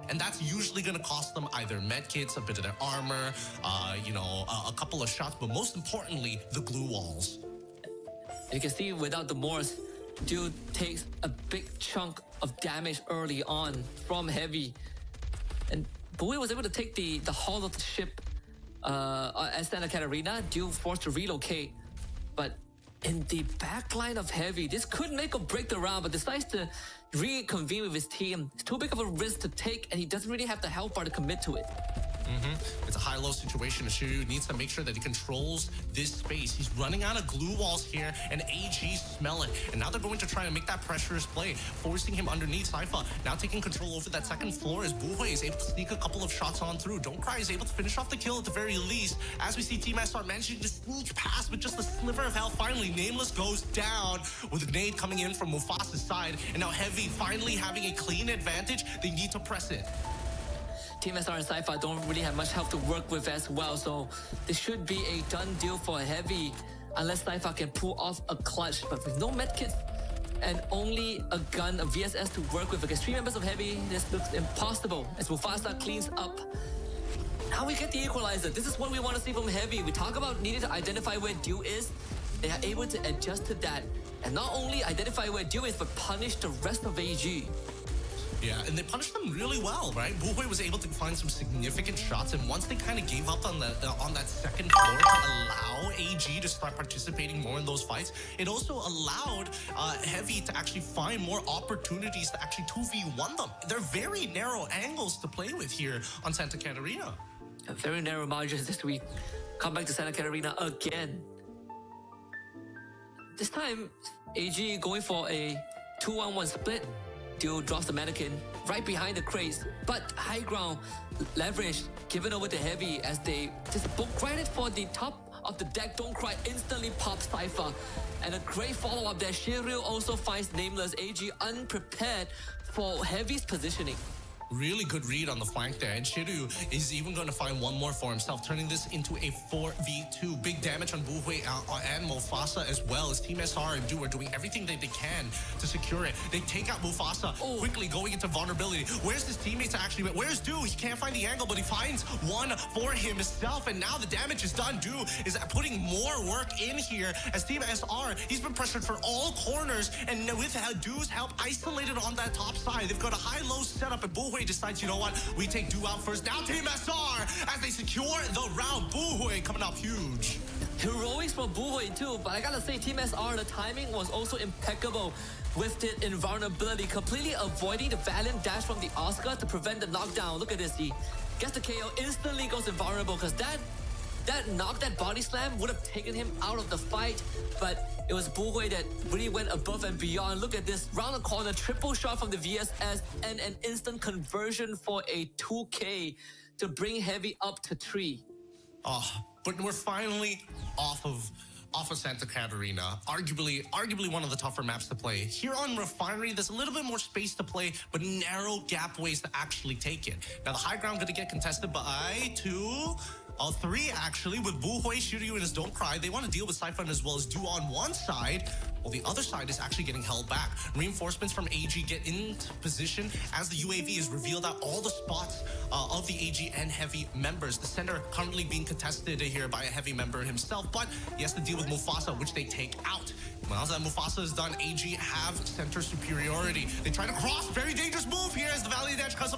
Speaker 2: And that's usually going to cost them either medkits, a bit of their armor, a couple of shots, but most importantly, the glue walls.
Speaker 4: You can see without the Morse, Dew takes a big chunk of damage early on from Heavy. And Buwe was able to take the hull of the ship at Santa Catarina. Dew forced to relocate. But in the back line of Heavy, this could make or break the round, but decides to reconvene with his team. It's too big of a risk to take, and he doesn't really have the health bar to commit to it.
Speaker 2: It's a high-low situation. Shiryu needs to make sure that he controls this space. He's running out of glue walls here, and AG smell it. And now they're going to try and make that pressurous play, forcing him underneath. Cypher now taking control over that second floor as Buwe is able to sneak a couple of shots on through. Don't Cry is able to finish off the kill at the very least, as we see Team SR managing to sneak past with just a sliver of health. Finally, Nameless goes down with a grenade coming in from Mufasa's side, and now Heavy finally having a clean advantage. They need to press it.
Speaker 4: Team SR and Cypher don't really have much help to work with as well, so this should be a done deal for Heavy unless Cypher can pull off a clutch. But with no medkits and only a gun, a VSS to work with against 3 members of Heavy, this looks impossible as Mufasa cleans up. Now we get the equalizer. This is what we want to see from Heavy. We talk about needing to identify where Dew is. They are able to adjust to that. And not only identify where Dew is, but punish the rest of AG.
Speaker 2: Yeah, and they punished them really well, right? Buwe was able to find some significant shots, and once they kind of gave up on that second floor to allow AG to start participating more in those fights, it also allowed Heavy to actually find more opportunities to actually 2v1 them. They're very narrow angles to play with here on Santa Catarina.
Speaker 4: Very narrow margins this week. Come back to Santa Catarina again. This time, AG going for a 2-on-1 split. Dew drops the mannequin right behind the crates, but high ground leverage given over to Heavy as they just book right it for the top Up the deck, Don't Cry instantly pops Cypher. And a great follow-up there. Shiryu also finds Nameless. AG unprepared for Heavy's positioning.
Speaker 2: Really good read on the flank there, and Shiryu is even going to find one more for himself, turning this into a 4v2. Big damage on Buhui and Mufasa as well, as Team SR and Do are doing everything that they can to secure it. They take out Mufasa, quickly going into vulnerability. Where's his teammates actually? Where's Do? He can't find the angle, but he finds one for himself, and now the damage is done. Do is putting more work in here as Team SR, he's been pressured for all corners, and with Do's help, isolated on that top side. They've got a high-low setup, and Buhui decides, you know what, we take Do out first. Now Team SR, as they secure the round. Buhui coming up huge.
Speaker 4: Heroics for Buhui too, but I gotta say, Team SR, the timing was also impeccable with the invulnerability, completely avoiding the Valiant dash from the Oscar to prevent the knockdown. Look at this, he gets the KO, instantly goes invulnerable, because that body slam would have taken him out of the fight, but it was Buhui that really went above and beyond. Look at this, round the corner, triple shot from the VSS, and an instant conversion for a 2K to bring Heavy up to 3.
Speaker 2: But we're finally off of Santa Catarina, arguably one of the tougher maps to play. Here on Refinery, there's a little bit more space to play, but narrow gap ways to actually take it. Now the high ground going to get contested by three actually, with Buhui, Shiryu, and his Don't Cry. They want to deal with Cypher as well as Do on one side, while the other side is actually getting held back. Reinforcements from AG get into position as the UAV is revealed out all the spots of the AG and Heavy members. The center currently being contested here by a Heavy member himself, but he has to deal with Mufasa, which they take out. Now that Mufasa is done, AG have center superiority. They try to cross, very dangerous move here as the Valley Dash comes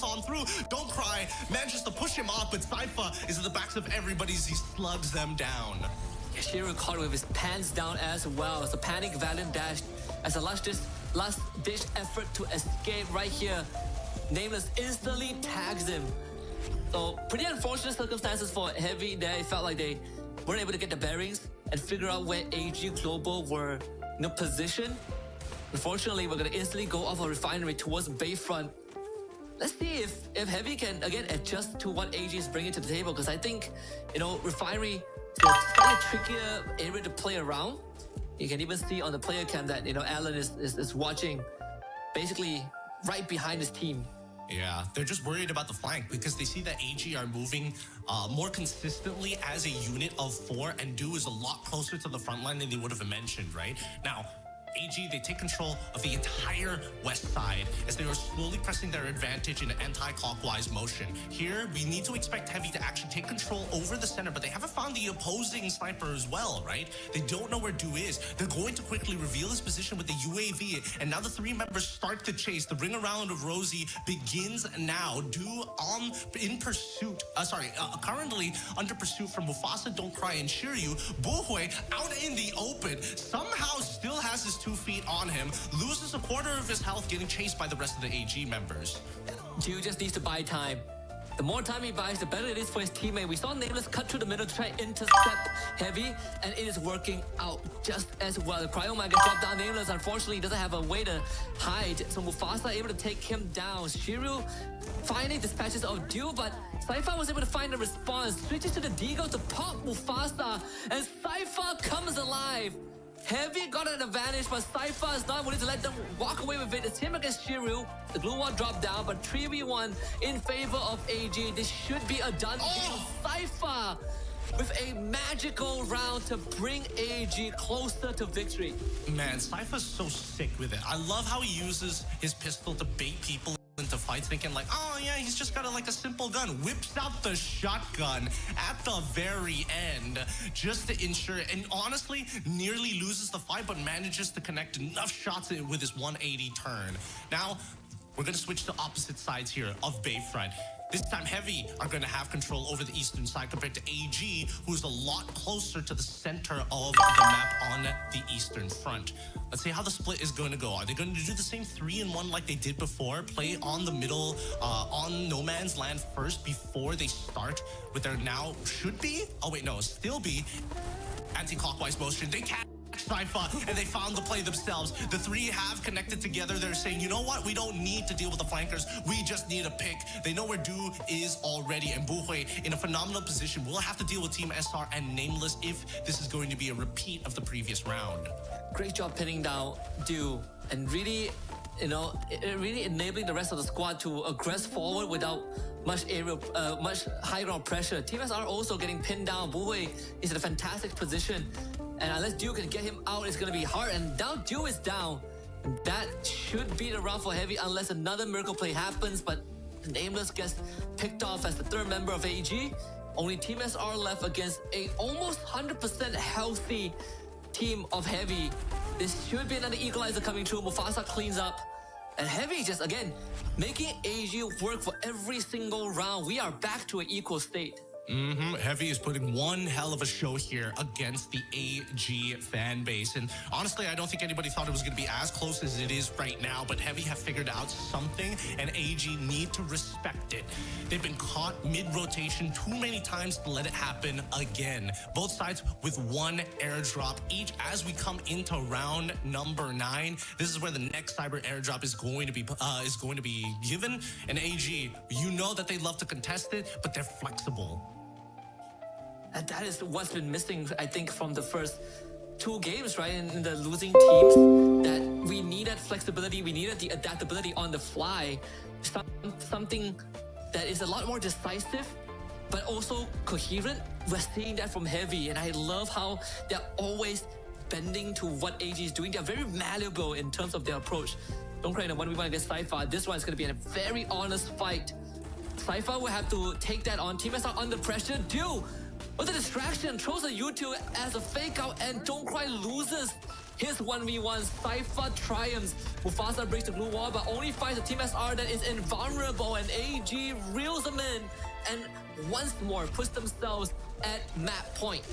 Speaker 2: on through. Don't Cry manages to push him off, but Cypher is at the backs of everybody as he slugs them down.
Speaker 4: Shiryu caught with his pants down as well. It's a panic Valiant dash as a last-ditch effort to escape right here. Nameless instantly tags him. So pretty unfortunate circumstances for Heavy there. It felt like they weren't able to get the bearings and figure out where AG Global were positioned. Unfortunately, we're going to instantly go off a Refinery towards Bayfront. Let's see if Heavy can, again, adjust to what AG is bringing to the table, because I think, Refinery is a slightly trickier area to play around. You can even see on the player cam that, Alan is watching basically right behind his team.
Speaker 2: Yeah, they're just worried about the flank because they see that AG are moving more consistently as a unit of 4, and Do is a lot closer to the front line than they would have mentioned, right? Now, AG, they take control of the entire west side as they are slowly pressing their advantage in an anti-clockwise motion. Here, we need to expect Heavy to actually take control over the center, but they haven't found the opposing sniper as well, right? They don't know where Do is. They're going to quickly reveal his position with the UAV, and now the 3 members start the chase. The ring around of Rosie begins now. Do currently under pursuit from Mufasa, Don't Cry, and Shiryu. Buhui out in the open, somehow still has his 2 feet on him, loses a quarter of his health, getting chased by the rest of the AG members.
Speaker 4: Do just needs to buy time. The more time he buys, the better it is for his teammate. We saw Nameless cut through the middle to try to intercept Heavy, and it is working out just as well. The Cryoma gets dropped down. Nameless, unfortunately, doesn't have a way to hide, so Mufasa able to take him down. Shiryu finally dispatches of Do, but Cypher was able to find a response, switches to the Deagle to pop Mufasa, and Cypher comes alive. Heavy got an advantage, but Cypher is not willing to let them walk away with it. It's him against Shiryu. The glue wall dropped down, but 3v1 in favor of AG. This should be a done deal. Cypher with a magical round to bring AG closer to victory.
Speaker 2: Man, Cypher's so sick with it. I love how he uses his pistol to bait people into fights, thinking like, oh yeah, he's just got a simple gun. Whips out the shotgun at the very end just to ensure it, and honestly nearly loses the fight, but manages to connect enough shots with his 180 turn. Now we're going to switch to opposite sides here of Bayfront. This time Heavy are going to have control over the eastern side compared to AG, who's a lot closer to the center of the map on the eastern front. Let's see how the split is going to go. Are they going to do the same 3-in-1 like they did before? Play on the middle, on no man's land first before they start with their now still be anti-clockwise motion. They catch Saifa, and they found the play themselves. The three have connected together. They're saying, you know what? We don't need to deal with the flankers. We just need a pick. They know where Du is already, and Buhui in a phenomenal position. We'll have to deal with Team SR and Nameless if this is going to be a repeat of the previous round.
Speaker 4: Great job pinning down Du, and really, really enabling the rest of the squad to aggress forward without much high ground pressure. Team SR also getting pinned down. Buhui is in a fantastic position, and unless Du can get him out, it's going to be hard. And now Du is down. And that should be the round for Heavy unless another miracle play happens, but Nameless gets picked off as the third member of AG. Only Team SR left against a almost 100% healthy team of Heavy. This should be another equalizer coming through. Mufasa cleans up. And Heavy just, again, making AG work for every single round. We are back to an equal state.
Speaker 2: Heavy is putting one hell of a show here against the AG fan base. And honestly, I don't think anybody thought it was going to be as close as it is right now. But Heavy have figured out something, and AG need to respect it. They've been caught mid-rotation too many times to let it happen again. Both sides with one airdrop each as we come into round number 9. This is where the next cyber airdrop is going to be given. And AG, you know that they love to contest it, but they're flexible.
Speaker 4: And that is what's been missing, I think, from the first 2 games, right? In the losing teams, that we needed flexibility, we needed the adaptability on the fly. Something that is a lot more decisive, but also coherent. We're seeing that from Heavy, and I love how they're always bending to what AG is doing. They're very malleable in terms of their approach. Don't cry in a 1v1 against Saifa. This one is going to be a very honest fight. Saifa will have to take that on. Team SR under pressure. Du, with the distraction, throws a U2 as a fake out, and Don't Cry loses his 1v1. Saifa triumphs. Mufasa breaks the blue wall, but only finds a Team SR that is invulnerable, and AG reels them in and once more puts themselves at map point.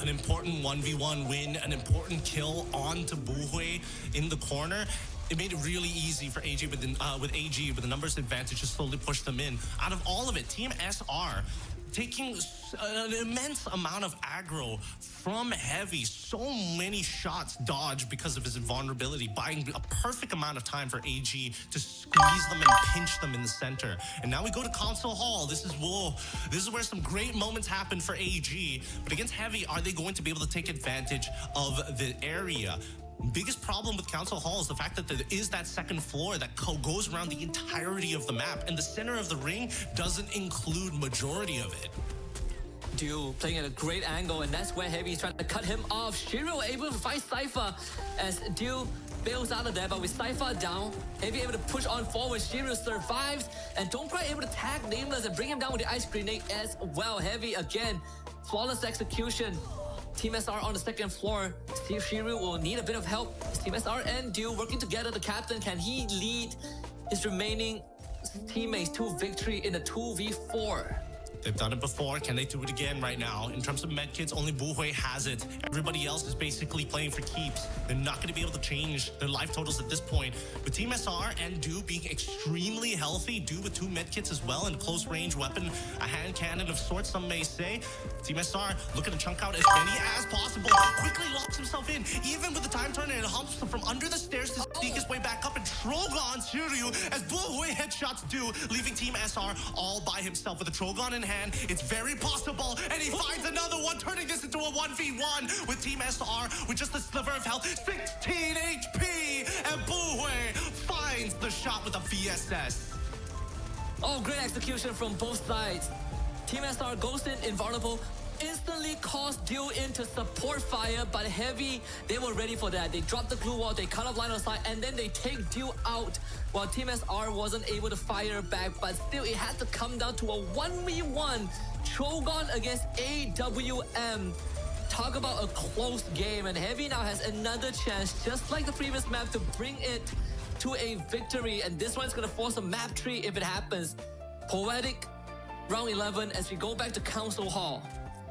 Speaker 2: An important 1v1 win, an important kill onto Buhui in the corner. It made it really easy for AG with the numbers advantage to slowly push them in. Out of all of it, Team SR taking an immense amount of aggro from Heavy. So many shots dodged because of his invulnerability, buying a perfect amount of time for AG to squeeze them and pinch them in the center. And now we go to Console Hall. This is where some great moments happen for AG. But against Heavy, are they going to be able to take advantage of the area? Biggest problem with Council Hall is the fact that there is that second floor that goes around the entirety of the map, and the center of the ring doesn't include majority of it.
Speaker 4: Du playing at a great angle, and that's where Heavy is trying to cut him off. Shiro able to fight Saifa as Du bails out of there, but with Saifa down, Heavy able to push on forward. Shiro survives, and Don't Cry able to tag Nameless and bring him down with the ice grenade as well. Heavy again, flawless execution. Team SR on the second floor. Steve Shiru will need a bit of help. Team SR and Du working together. The captain, can he lead his remaining teammates to victory in a 2v4?
Speaker 2: They've done it before. Can they do it again right now? In terms of medkits, only Buhui has it. Everybody else is basically playing for keeps. They're not going to be able to change their life totals at this point. With Team SR and Du being extremely healthy, Du with 2 medkits as well, and a close range weapon, a hand cannon of sorts, some may say. Team SR looking to chunk out as many as possible. Quickly locks himself in, even with the time turner, and humps from under the stairs to sneak his way back up and Trogon Shiryu as Buhui headshots Du, leaving Team SR all by himself with a Trogon in hand. It's very possible, and he finds another one, turning this into a 1v1 with Team SR with just a sliver of health, 16 HP, and Buhui finds the shot with a VSS.
Speaker 4: Oh, great execution from both sides. Team SR goes in invulnerable, instantly calls Du into support fire, but Heavy, they were ready for that. They dropped the glue wall, they cut off line of sight, and then they take Du out while Team SR wasn't able to fire back, but still it had to come down to a 1v1 Trogon against AWM. Talk about a close game, and Heavy now has another chance, just like the previous map, to bring it to a victory, and this one's gonna force a map tree if it happens. Poetic round 11 as we go back to Council Hall.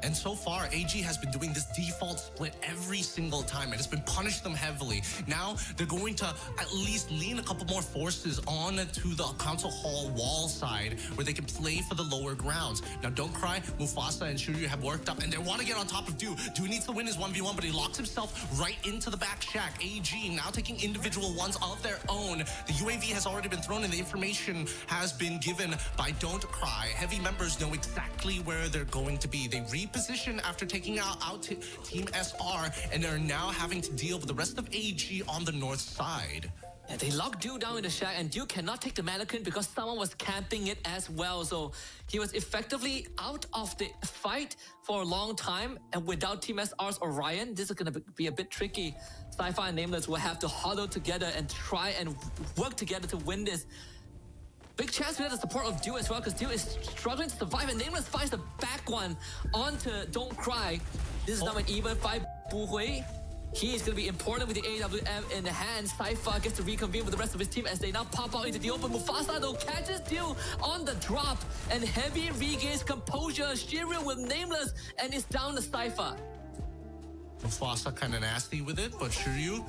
Speaker 2: And so far, AG has been doing this default split every single time, and it's been punished them heavily. Now, they're going to at least lean a couple more forces on to the console hall wall side, where they can play for the lower grounds. Now, don't cry, Mufasa and Shiryu have worked up, and they want to get on top of Du. Du needs to win his 1v1, but he locks himself right into the back shack. AG now taking individual ones of their own. The UAV has already been thrown, and the information has been given by Don't Cry. Heavy members know exactly where they're going to be. They reposition after taking out Team SR, and they're now having to deal with the rest of AG on the north side.
Speaker 4: Yeah, they locked Du down in the shack, and Du cannot take the mannequin because someone was camping it as well. So he was effectively out of the fight for a long time, and without Team SR's Orion, this is going to be a bit tricky. Sci-Fi and Nameless will have to huddle together and try and work together to win this. Big chance we have the support of Du as well, because Du is struggling to survive, and Nameless finds the back one onto Don't Cry. This is now an even fight. HUAWEI, he is going to be important with the AWM in the hand. Sci-Fi gets to reconvene with the rest of his team as they now pop out into the open. Mufasa though catches Du on the drop, and Heavy regains composure. Shiryu with Nameless, and is down to Sci-Fi.
Speaker 2: Mufasa kind of nasty with it, but Shiryu,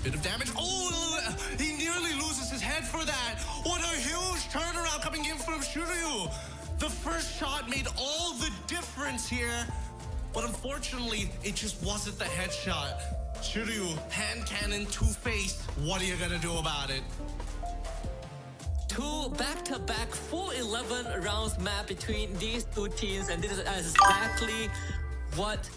Speaker 2: bit of damage. Oh, he nearly loses his head for that. What a huge turnaround coming in from Shiryu. The first shot made all the difference here, but unfortunately, it just wasn't the headshot. Shiryu, hand cannon, two-faced. What are you gonna do about it?
Speaker 4: Two back-to-back full 11 rounds map between these two teams, and this is exactly what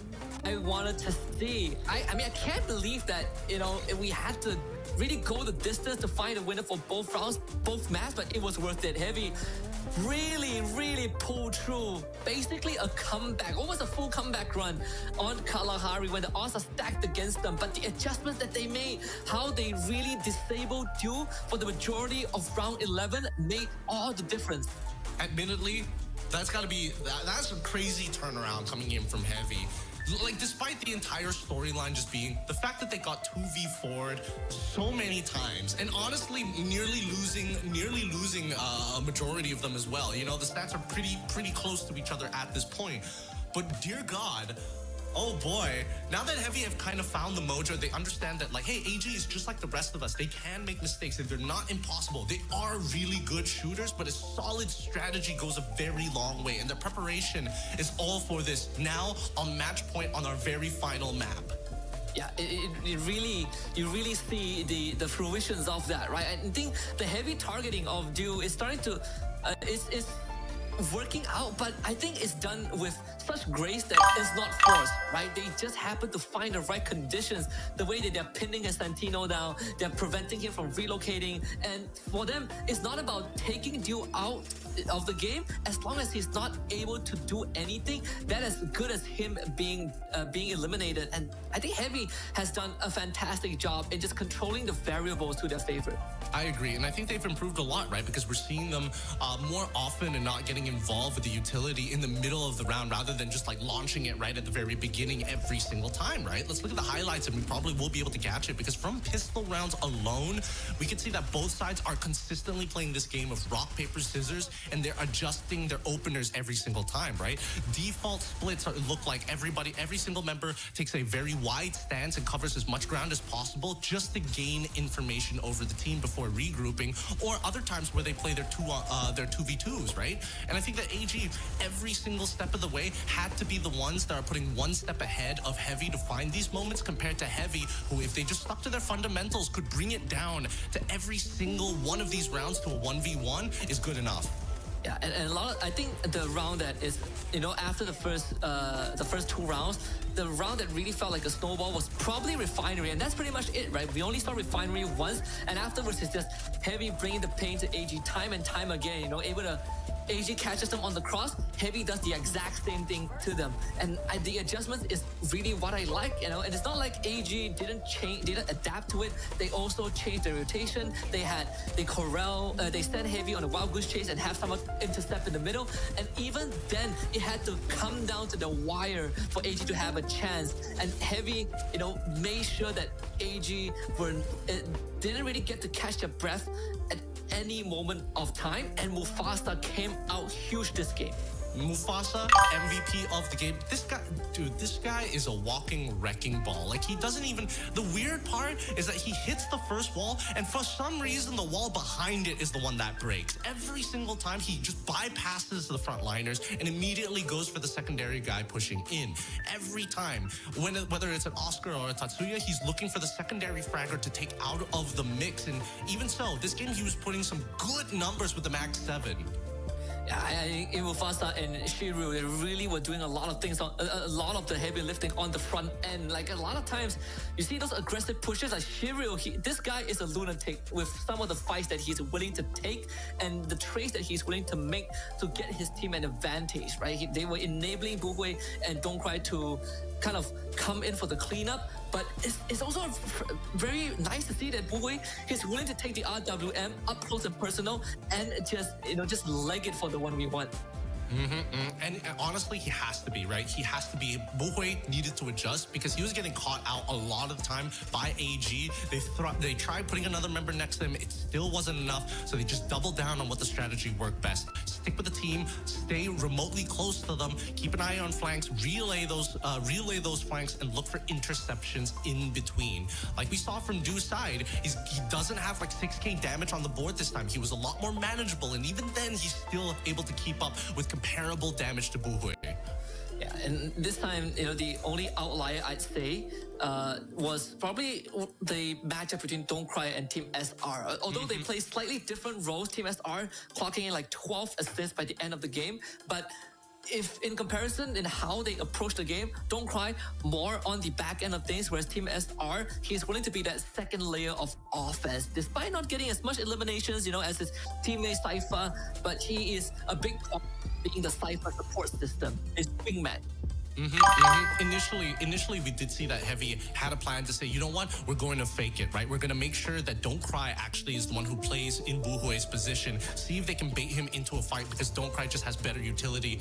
Speaker 4: I wanted to see. I mean, I can't believe that, you know, we had to really go the distance to find a winner for both rounds, both maps, but it was worth it. Heavy really pulled through. Basically a comeback, almost a full comeback run on Kalahari when the odds are stacked against them. But the adjustments that they made, how they really disabled Du for the majority of round 11 made all the difference.
Speaker 2: Admittedly, that's a crazy turnaround coming in from Heavy. Like, despite the entire storyline just being the fact that they got 2v4'd so many times, and honestly nearly losing a majority of them as well. You know, the stats are pretty close to each other at this point. But dear God, oh boy, now that Heavy have kind of found the mojo, they understand that, like, hey, AG is just like the rest of us. They can make mistakes, and they're not impossible. They are really good shooters, but a solid strategy goes a very long way, and their preparation is all for this now on match point on our very final map.
Speaker 4: Yeah, it really, you really see the fruitions of that, right? I think the heavy targeting of Du is starting to, is working out, but I think it's done with such grace that it's not forced, right? They just happen to find the right conditions. The way that they're pinning a Santino down, they're preventing him from relocating, and for them, it's not about taking Du out of the game. As long as he's not able to do anything, that is good as him being eliminated. And I think Heavy has done a fantastic job in just controlling the variables to their favor.
Speaker 2: I agree, and I think they've improved a lot, right? Because we're seeing them more often and not getting involved with the utility in the middle of the round rather than just like launching it right at the very beginning every single time, right? Let's look at the highlights, and we probably will be able to catch it, because from pistol rounds alone, we can see that both sides are consistently playing this game of rock, paper, scissors, and they're adjusting their openers every single time, right? Default splits look like every single member takes a very wide stance and covers as much ground as possible just to gain information over the team before regrouping, or other times where they play their 2v2s, right? And I think that AG, every single step of the way, had to be the ones that are putting one step ahead of Heavy to find these moments, compared to Heavy, who, if they just stuck to their fundamentals, could bring it down to every single one of these rounds to a 1v1 is good enough.
Speaker 4: Yeah, and a lot of, I think the round that is, you know, after the first two rounds, the round that really felt like a snowball was probably Refinery, and that's pretty much it, right? We only saw Refinery once, and afterwards it's just Heavy bringing the pain to AG time and time again, you know, able to, AG catches them on the cross, Heavy does the exact same thing to them, and the adjustments is really what I like, you know. And it's not like AG didn't adapt to it. They also changed their rotation. They sent Heavy on a wild goose chase and have someone intercept in the middle, and even then it had to come down to the wire for AG to have a chance. And Heavy, you know, made sure that AG didn't really get to catch their breath at any moment of time, and Mufasa came out huge this game.
Speaker 2: Mufasa, MVP of the game. This guy, dude, this guy is a walking wrecking ball. Like, he doesn't even... The weird part is that he hits the first wall, and for some reason, the wall behind it is the one that breaks. Every single time, he just bypasses the frontliners and immediately goes for the secondary guy pushing in. Every time, whether it's an Oscar or a Tatsuya, he's looking for the secondary fragger to take out of the mix. And even so, this game, he was putting some good numbers with the Max 7.
Speaker 4: Yeah, I think Mufasa and Shiryu, they really were doing a lot of things, a lot of the heavy lifting on the front end. Like, a lot of times, you see those aggressive pushes. Like Shiryu, this guy is a lunatic with some of the fights that he's willing to take and the trades that he's willing to make to get his team an advantage, right? They were enabling Buhui and Don't Cry to kind of come in for the cleanup. But it's also very nice to see that Buhui is willing to take the RWM up close and personal and just leg it for the 1v1.
Speaker 2: And honestly, he has to be, right? He has to be. Buhui needed to adjust because he was getting caught out a lot of the time by AG. They tried putting another member next to him. It still wasn't enough. So they just doubled down on what the strategy worked best. Stick with the team, stay remotely close to them, keep an eye on flanks, relay those flanks, and look for interceptions in between. Like we saw from Du's side, he doesn't have like 6k damage on the board this time. He was a lot more manageable, and even then, he's still able to keep up with comparable damage to Buhui.
Speaker 4: Yeah, and this time, the only outlier I'd say was probably the matchup between Don't Cry and Team SR. Although they play slightly different roles, Team SR clocking in like 12 assists by the end of the game, but if in comparison in how they approach the game, Don't Cry more on the back end of things, whereas Team SR, he's willing to be that second layer of offense, despite not getting as much eliminations, as his teammate Cypher, but he is a big part of being the Cypher support system, his wingman.
Speaker 2: Initially, we did see that Heavy had a plan to say, you know what, we're going to fake it, right? We're going to make sure that Don't Cry actually is the one who plays in Buhui's position. See if they can bait him into a fight, because Don't Cry just has better utility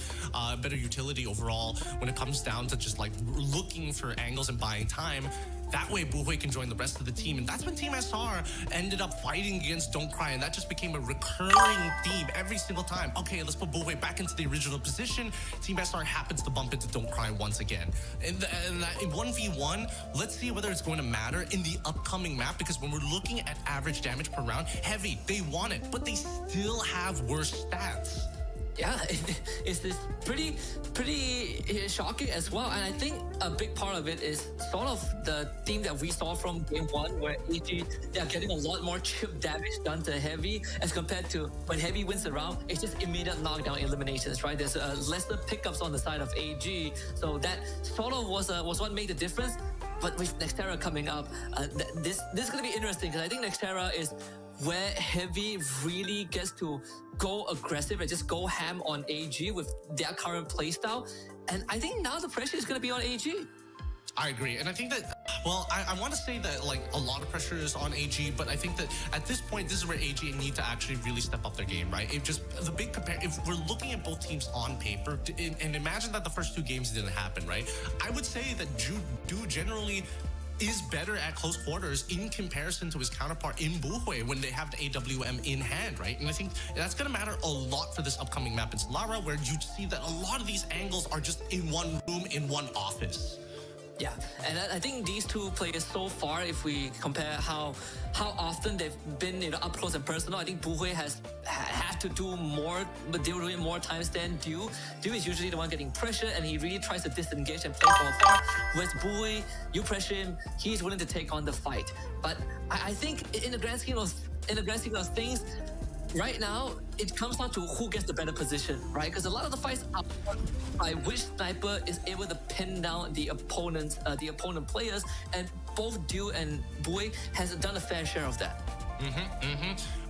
Speaker 2: overall when it comes down to just like looking for angles and buying time. That way, Buhui can join the rest of the team. And that's when Team SR ended up fighting against Don't Cry. And that just became a recurring theme every single time. Okay, let's put Buhui back into the original position. Team SR happens to bump into Don't Cry once again. And in 1v1, let's see whether it's going to matter in the upcoming map. Because when we're looking at average damage per round, Heavy, they won it, but they still have worse stats.
Speaker 4: Yeah, it's this pretty shocking as well. And I think a big part of it is sort of the theme that we saw from game one, where AG, they are getting a lot more chip damage done to Heavy as compared to when Heavy wins the round, it's just immediate knockdown eliminations, right? There's lesser pickups on the side of AG. So that sort of was what made the difference. But with Nextera coming up, this is going to be interesting, because I think Nextera is where Heavy really gets to go aggressive and just go ham on AG with their current playstyle. And I think now the pressure is going to be on AG.
Speaker 2: I agree. And I think that, well, I want to say that like a lot of pressure is on AG, but I think that at this point, this is where AG need to actually really step up their game, right? If we're looking at both teams on paper, and imagine that the first two games didn't happen, right? I would say that Du generally is better at close quarters in comparison to his counterpart in Buhui when they have the AWM in hand, right? And I think that's going to matter a lot for this upcoming map in Lara, where you see that a lot of these angles are just in one room, in one office.
Speaker 4: Yeah, and I think these two players so far, if we compare how often they've been up close and personal, I think Buhui has had to do more, but they were doing more times than Du. Du is usually the one getting pressure, and he really tries to disengage and play from afar. Whereas Buhui, you pressure him, he's willing to take on the fight. But I think in the grand scheme of things, right now, it comes down to who gets the better position, right? Because a lot of the fights are by which sniper is able to pin down the opponent players, and both Du and Buhui has done a fair share of that.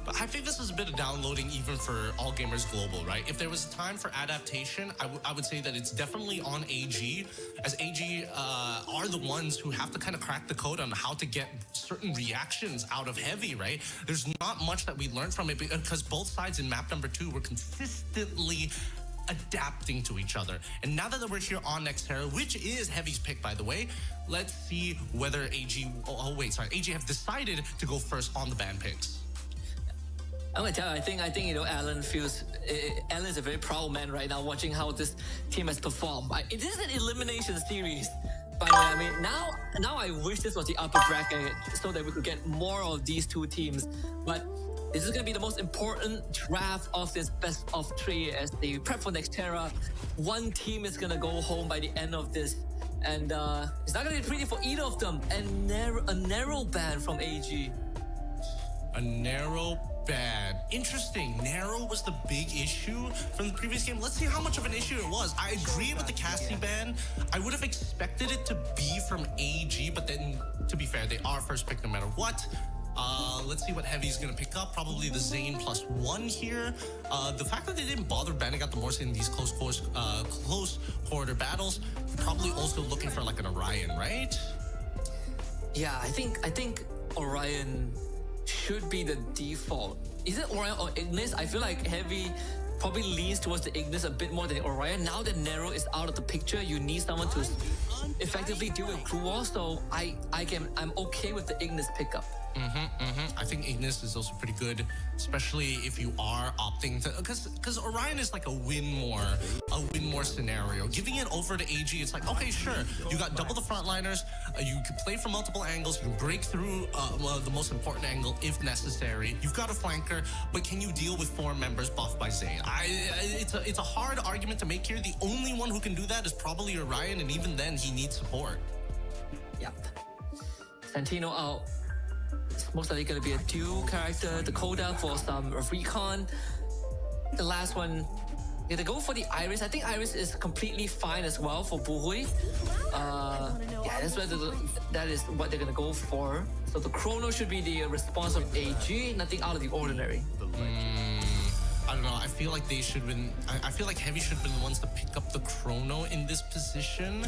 Speaker 2: But I think this is a bit of downloading even for all gamers global, right? If there was time for adaptation, I would say that it's definitely on AG, as AG are the ones who have to kind of crack the code on how to get certain reactions out of Heavy, right? There's not much that we learned from it, because both sides in map number 2 were consistently adapting to each other. And now that we're here on Nextera, which is Heavy's pick, by the way, let's see whether AG have decided to go first on the ban picks.
Speaker 4: I'm gonna tell you, I think Alan feels Alan is a very proud man right now, watching how this team has performed. It is an elimination series, by the way. I mean, now I wish this was the upper bracket so that we could get more of these two teams. But this is gonna be the most important draft of this best of 3 as they prep for next Terra. One team is gonna go home by the end of this, and it's not gonna be pretty for either of them. And a narrow ban from AG.
Speaker 2: A narrow ban. Interesting. Narrow was the big issue from the previous game. Let's see how much of an issue it was. I agree with the Cassie ban. I would have expected it to be from AG, but then, to be fair, they are first pick no matter what. Let's see what Heavy's gonna pick up. Probably the Zane +1 here. The fact that they didn't bother banning out the Morse in these close quarter battles, probably also looking for like an Orion, right?
Speaker 4: Yeah, I think Orion should be the default. Is it Orion or Ignis? I feel like Heavy probably leans towards the Ignis a bit more than Orion. Now that Nero is out of the picture, you need someone to effectively deal with crew wars. So I'm okay with the Ignis pickup.
Speaker 2: I think Ignis is also pretty good, especially if you are opting to, because Orion is like a win more scenario. Giving it over to AG, it's like, okay, sure, you got double the frontliners, you can play from multiple angles, you can break through the most important angle if necessary. You've got a flanker, but can you deal with 4 members buffed by Zane? It's a hard argument to make here. The only one who can do that is probably Orion, and even then, he needs support.
Speaker 4: Yep. Santino out. It's most likely going to be a dual character, the Coda for some recon. The last one, they go for the Iris. I think Iris is completely fine as well for Buhui. Yeah, that is what they're going to go for. So the Chrono should be the response of AG, nothing out of the ordinary.
Speaker 2: I don't know. I feel like they should have been. I feel like Heavy should have been the ones to pick up the Chrono in this position.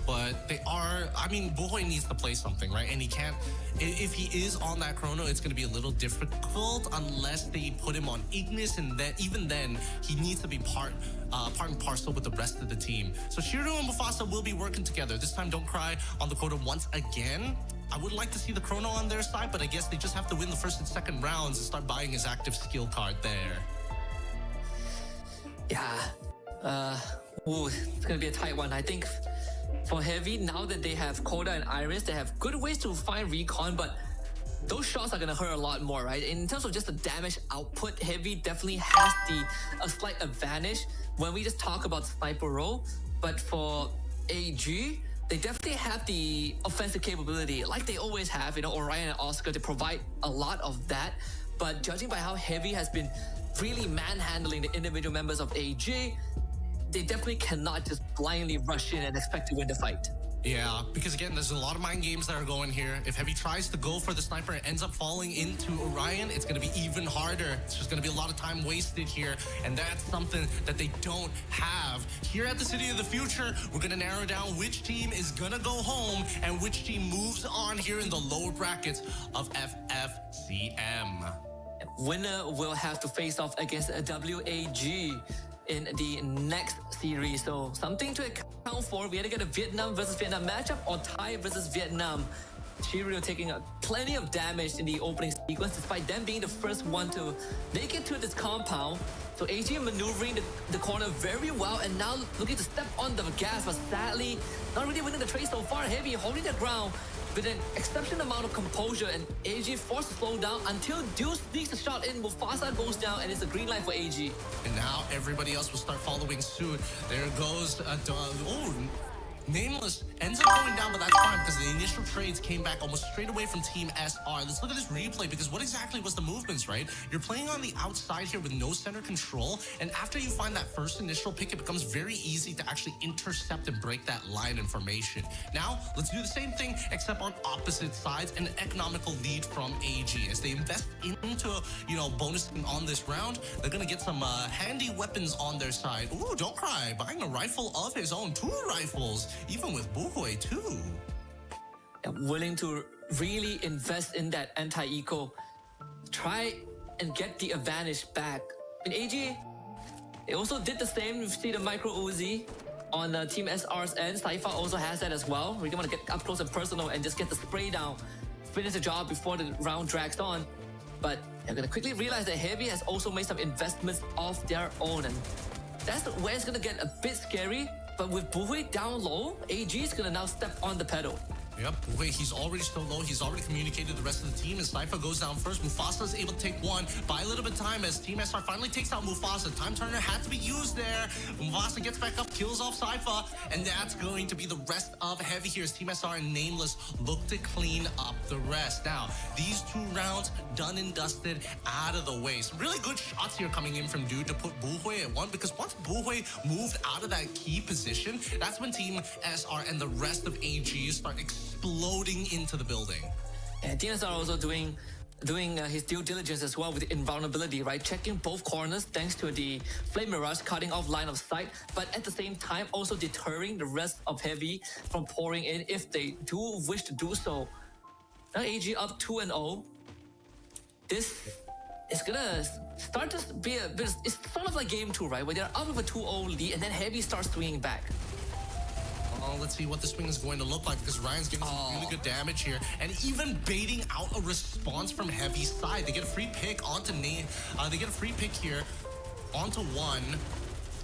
Speaker 2: But they are, I mean, Buhui needs to play something, right? And he can't, if he is on that Chrono, it's going to be a little difficult unless they put him on Ignis, and then even then, he needs to be part and parcel with the rest of the team. So Shiryu and Mufasa will be working together. This time, Don't Cry on the quota once again. I would like to see the Chrono on their side, but I guess they just have to win the first and second rounds and start buying his active skill card there.
Speaker 4: Yeah. It's going to be a tight one. I think for Heavy, now that they have Coda and Iris, they have good ways to find recon, but those shots are going to hurt a lot more, right? In terms of just the damage output, Heavy definitely has a slight advantage when we just talk about sniper role. But for AG, they definitely have the offensive capability, like they always have. Orion and Oscar, they provide a lot of that. But judging by how Heavy has been really manhandling the individual members of AG, they definitely cannot just blindly rush in and expect to win the fight.
Speaker 2: Yeah, because again, there's a lot of mind games that are going here. If Heavy tries to go for the sniper and ends up falling into Orion, it's going to be even harder. It's just going to be a lot of time wasted here, and that's something that they don't have. Here at the City of the Future, we're going to narrow down which team is going to go home and which team moves on here in the lower brackets of FFCM.
Speaker 4: Winner will have to face off against a WAG in the next series. So something to account for. We had to get a Vietnam versus Vietnam matchup or Thai versus Vietnam. Shiryu taking plenty of damage in the opening sequence, despite them being the first one to make it to this compound. So AG maneuvering the corner very well, and now looking to step on the gas, but sadly not really winning the trade so far. Heavy holding the ground with an exceptional amount of composure, and AG forced to slow down until Deuce sneaks a shot in. Mufasa goes down, and it's a green light for AG.
Speaker 2: And now everybody else will start following suit. There goes Nameless ends up going down, but that's fine because the initial trades came back almost straight away from Team SR. Let's look at this replay, because what exactly was the movements, right? You're playing on the outside here with no center control, and after you find that first initial pick, it becomes very easy to actually intercept and break that line in formation. Now, let's do the same thing, except on opposite sides, an economical lead from AG. As they invest into, bonusing on this round, they're going to get some handy weapons on their side. Ooh, Don't Cry, buying a rifle of his own, 2 rifles. Even with Buhui too.
Speaker 4: Willing to really invest in that anti-eco. Try and get the advantage back. In AG, they also did the same. You see the micro Uzi on Team SR's end. Saifa also has that as well. We don't want to get up close and personal and just get the spray down. Finish the job before the round drags on. But They're gonna quickly realize that Heavy has also made some investments of their own, and that's where it's gonna get a bit scary. But with Buhui down low, AG is gonna now step on the pedal.
Speaker 2: Yep, wait, he's already still low. He's already communicated the rest of the team. And Sniper goes down first. Mufasa is able to take one. Buy a little bit of time as Team SR finally takes out Mufasa. Time Turner had to be used there. Mufasa gets back up, kills off Sniper. And that's going to be the rest of Heavy here as Team SR and Nameless look to clean up the rest. Now, these 2 rounds done and dusted, out of the way. Some really good shots here coming in from Dude to put Buhui at 1. Because once Buhui moved out of that key position, that's when Team SR and the rest of AG start exploding into the building.
Speaker 4: And TNS are also doing his due diligence as well with the invulnerability, right? Checking both corners thanks to the Flame Mirage cutting off line of sight, but at the same time also deterring the rest of Heavy from pouring in if they do wish to do so. Now AG up 2-0. This is gonna start to be a bit, it's sort of like game 2, right? Where they're up with a 2-0 lead and then Heavy starts swinging back.
Speaker 2: Let's see what the swing is going to look like because Ryan's getting some really good damage here and even baiting out a response from Heavy's side. They get a free pick onto they get a free pick here onto 1.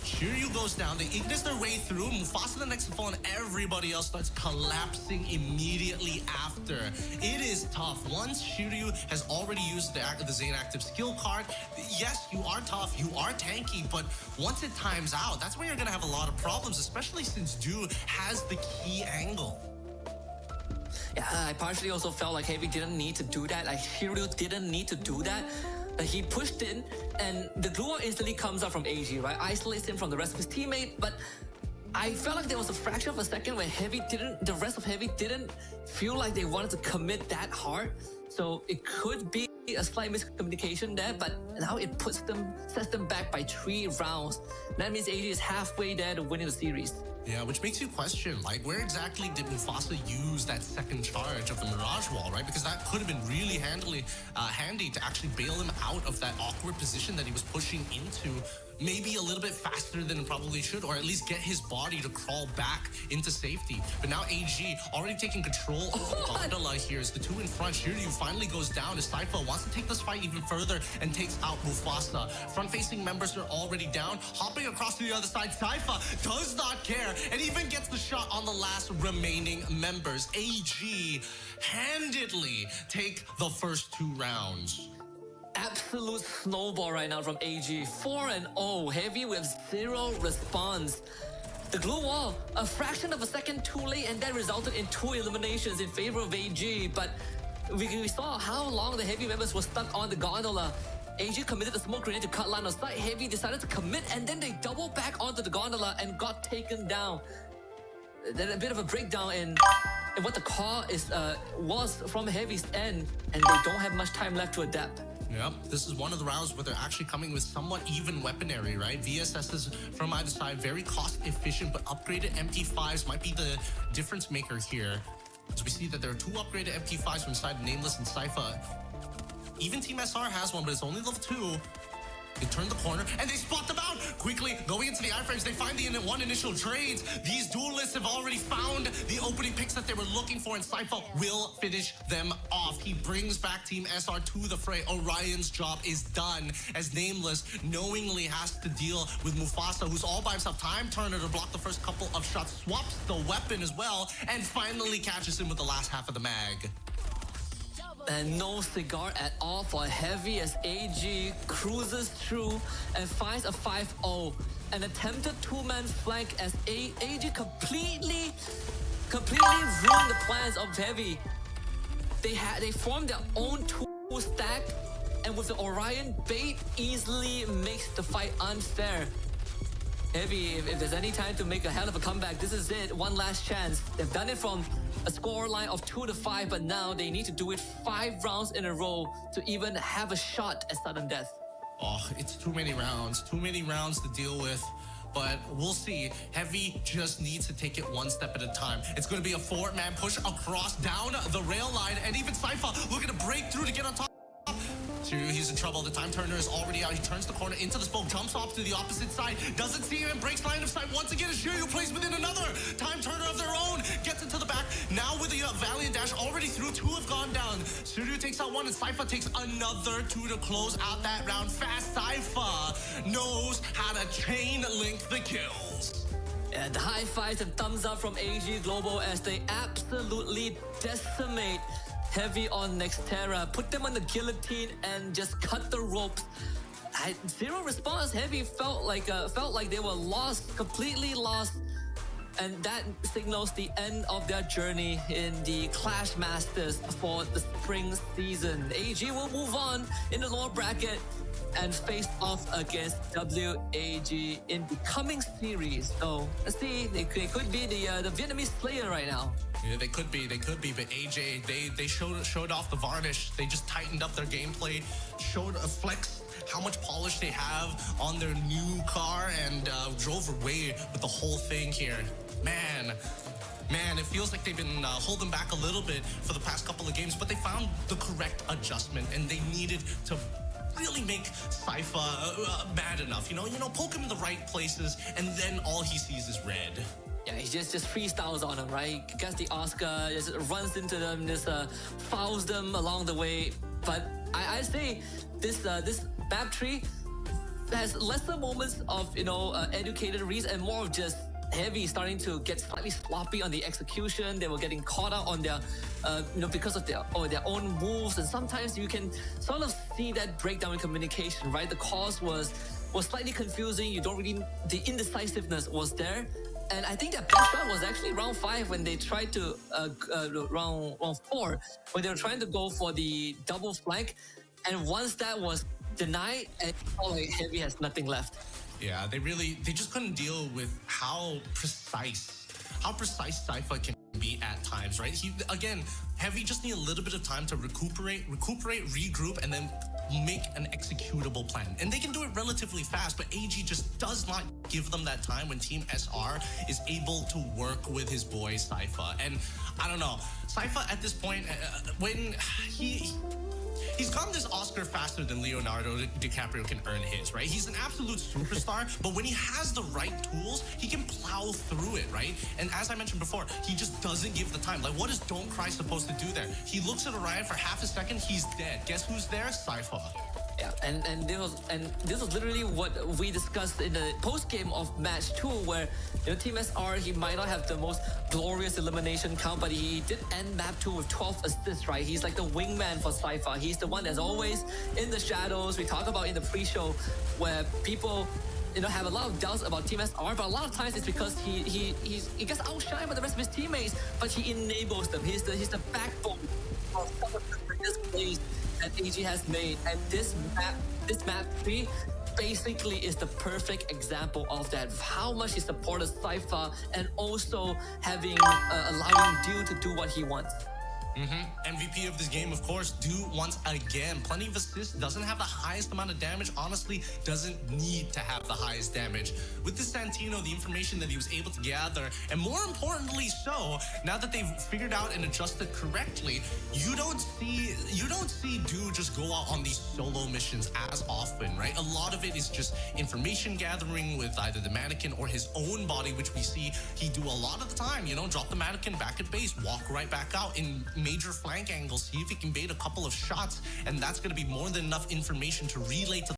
Speaker 2: Shiryu goes down. They Ignis their way through. Mufasa the next to fall and everybody else starts collapsing immediately after. It is tough. Once Shiryu has already used the Zane active skill card, yes, you are tough, you are tanky, but once it times out, that's when you're going to have a lot of problems, especially since Du has the key angle.
Speaker 4: Yeah, I partially also felt like Heavy didn't need to do that. Like Shiryu didn't need to do that. He pushed in, and the glue wall instantly comes out from AG, right? Isolates him from the rest of his teammate, but I felt like there was a fraction of a second where the rest of Heavy didn't feel like they wanted to commit that hard. So it could be a slight miscommunication there, but now it sets them back by 3 rounds. That means AG is halfway there to winning the series.
Speaker 2: Yeah, which makes you question, like, where exactly did Mufasa use that second charge of the Mirage Wall, right? Because that could have been really handy to actually bail him out of that awkward position that he was pushing into, maybe a little bit faster than it probably should, or at least get his body to crawl back into safety. But now AG already taking control of the gondola here as the 2 in front. Shiryu finally goes down as Saifa wants to take this fight even further and takes out Mufasa. Front-facing members are already down. Hopping across to the other side, Saifa does not care and even gets the shot on the last remaining members. AG handedly take the first 2 rounds.
Speaker 4: Absolute snowball right now from AG. 4-0. Heavy with 0 response. The glue wall, a fraction of a second too late, and that resulted in 2 eliminations in favor of AG. But we saw how long the Heavy members were stuck on the gondola. AG committed a smoke grenade to cut line of sight. Heavy decided to commit, and then they double back onto the gondola and got taken down. Then a bit of a breakdown in what the call was from Heavy's end, and they don't have much time left to adapt.
Speaker 2: Yep, this is one of the rounds where they're actually coming with somewhat even weaponry, right? VSSs from either side, very cost efficient, but upgraded MP5s might be the difference maker here. As we see that there are 2 upgraded MP5s from side Nameless and Saifa. Even Team SR has one, but it's only level 2. They turn the corner and they spot them out. Quickly going into the iframes, they find the 1 initial trades. These duelists have already found the opening picks that they were looking for, and Saifa will finish them off. He brings back Team SR to the fray. Orion's job is done as Nameless knowingly has to deal with Mufasa, who's all by himself. Time Turner to block the first couple of shots, swaps the weapon as well, and finally catches him with the last half of the mag.
Speaker 4: And no cigar at all for Heavy as AG cruises through and finds a 5-0. An attempted 2-man flank as AG completely ruined the plans of Heavy. They formed their own 2 stack, and with the Orion bait easily makes the fight unfair. Heavy, if there's any time to make a hell of a comeback, this is it. One last chance. They've done it from a score line of 2-5, but now they need to do it 5 rounds in a row to even have a shot at sudden death.
Speaker 2: Oh, it's too many rounds to deal with. But we'll see. Heavy just needs to take it 1 step at a time. It's going to be a 4-man push across down the rail line, and even Saifa looking to break through to get on top. He's in trouble. The Time Turner is already out. He turns the corner into the smoke, jumps off to the opposite side, doesn't see him, and breaks line of sight once again. Shiryu plays within another Time Turner of their own. Gets into to the back. Now with the Valiant Dash already through, 2 have gone down. Studio takes out 1 and Cypher takes another 2 to close out that round. Fast Cypher knows how to chain link the kills.
Speaker 4: And high fives and thumbs up from AG Global as they absolutely decimate Heavy on Nextera, put them on the guillotine and just cut the ropes. Zero response. Heavy felt like they were lost, completely lost, and that signals the end of their journey in the Clash Masters for the spring season. AG will move on in the lower bracket and face off against WAG in the coming series. So let's see, they could be the Vietnamese player right now.
Speaker 2: Yeah, they could be, but AJ, they showed off the varnish. They just tightened up their gameplay, showed a flex how much polish they have on their new car, and drove away with the whole thing here. Man, it feels like they've been holding back a little bit for the past couple of games, but they found the correct adjustment, and they needed to really make Cypher mad enough, you know, poke him in the right places, and then all he sees is red.
Speaker 4: Yeah, he just freestyles on them, right? Gets the Oscar, just runs into them, just fouls them along the way. But I say this map tree has lesser moments of educated reads and more of just Heavy starting to get slightly sloppy on the execution. They were getting caught out on their, because of their own moves, and sometimes you can sort of see that breakdown in communication, right? The cause was slightly confusing. You don't really, the indecisiveness was there. And I think that best shot was actually round 5 when they tried to, round 4, when they were trying to go for the double flank. And once that was denied, and like Heavy has nothing left.
Speaker 2: Yeah, they just couldn't deal with how precise Cypher can be at times, right? Heavy just need a little bit of time to recuperate, regroup, and then make an executable plan. And they can do it relatively fast, but AG just does not give them that time when Team SR is able to work with his boy Cypher. And I don't know, Cypher at this point, when he's gotten this Oscar faster than Leonardo DiCaprio can earn his, right? He's an absolute superstar, but when he has the right tools, he can plow through it, right? And as I mentioned before, he just doesn't give the time. Like, what is Don't Cry supposed to do there? He looks at Orion for half a second, he's dead. Guess who's there? Cypher.
Speaker 4: Yeah, and this was literally what we discussed in the post game of match 2, where Team SR, he might not have the most glorious elimination count, but he did end map 2 with 12 assists, right? He's like the wingman for Cypher. He's the one that's always in the shadows. We talk about in the pre-show where people have a lot of doubts about Team SR, but a lot of times it's because he gets outshined by the rest of his teammates, but he enables them. He's the backbone of some of the greatest plays that AG has made, and this map 3 basically is the perfect example of that, of how much he supported Cypher and also allowing Dew to do what he wants.
Speaker 2: MVP of this game, of course, Dew once again. Plenty of assists, doesn't have the highest amount of damage, honestly doesn't need to have the highest damage. With this Santino, the information that he was able to gather, and more importantly so, now that they've figured out and adjusted correctly, you don't see Dew just go out on these solo missions as often, right? A lot of it is just information gathering with either the mannequin or his own body, which we see he do a lot of the time, drop the mannequin back at base, walk right back out in major flank angles, see if he can bait a couple of shots, and that's going to be more than enough information to relay to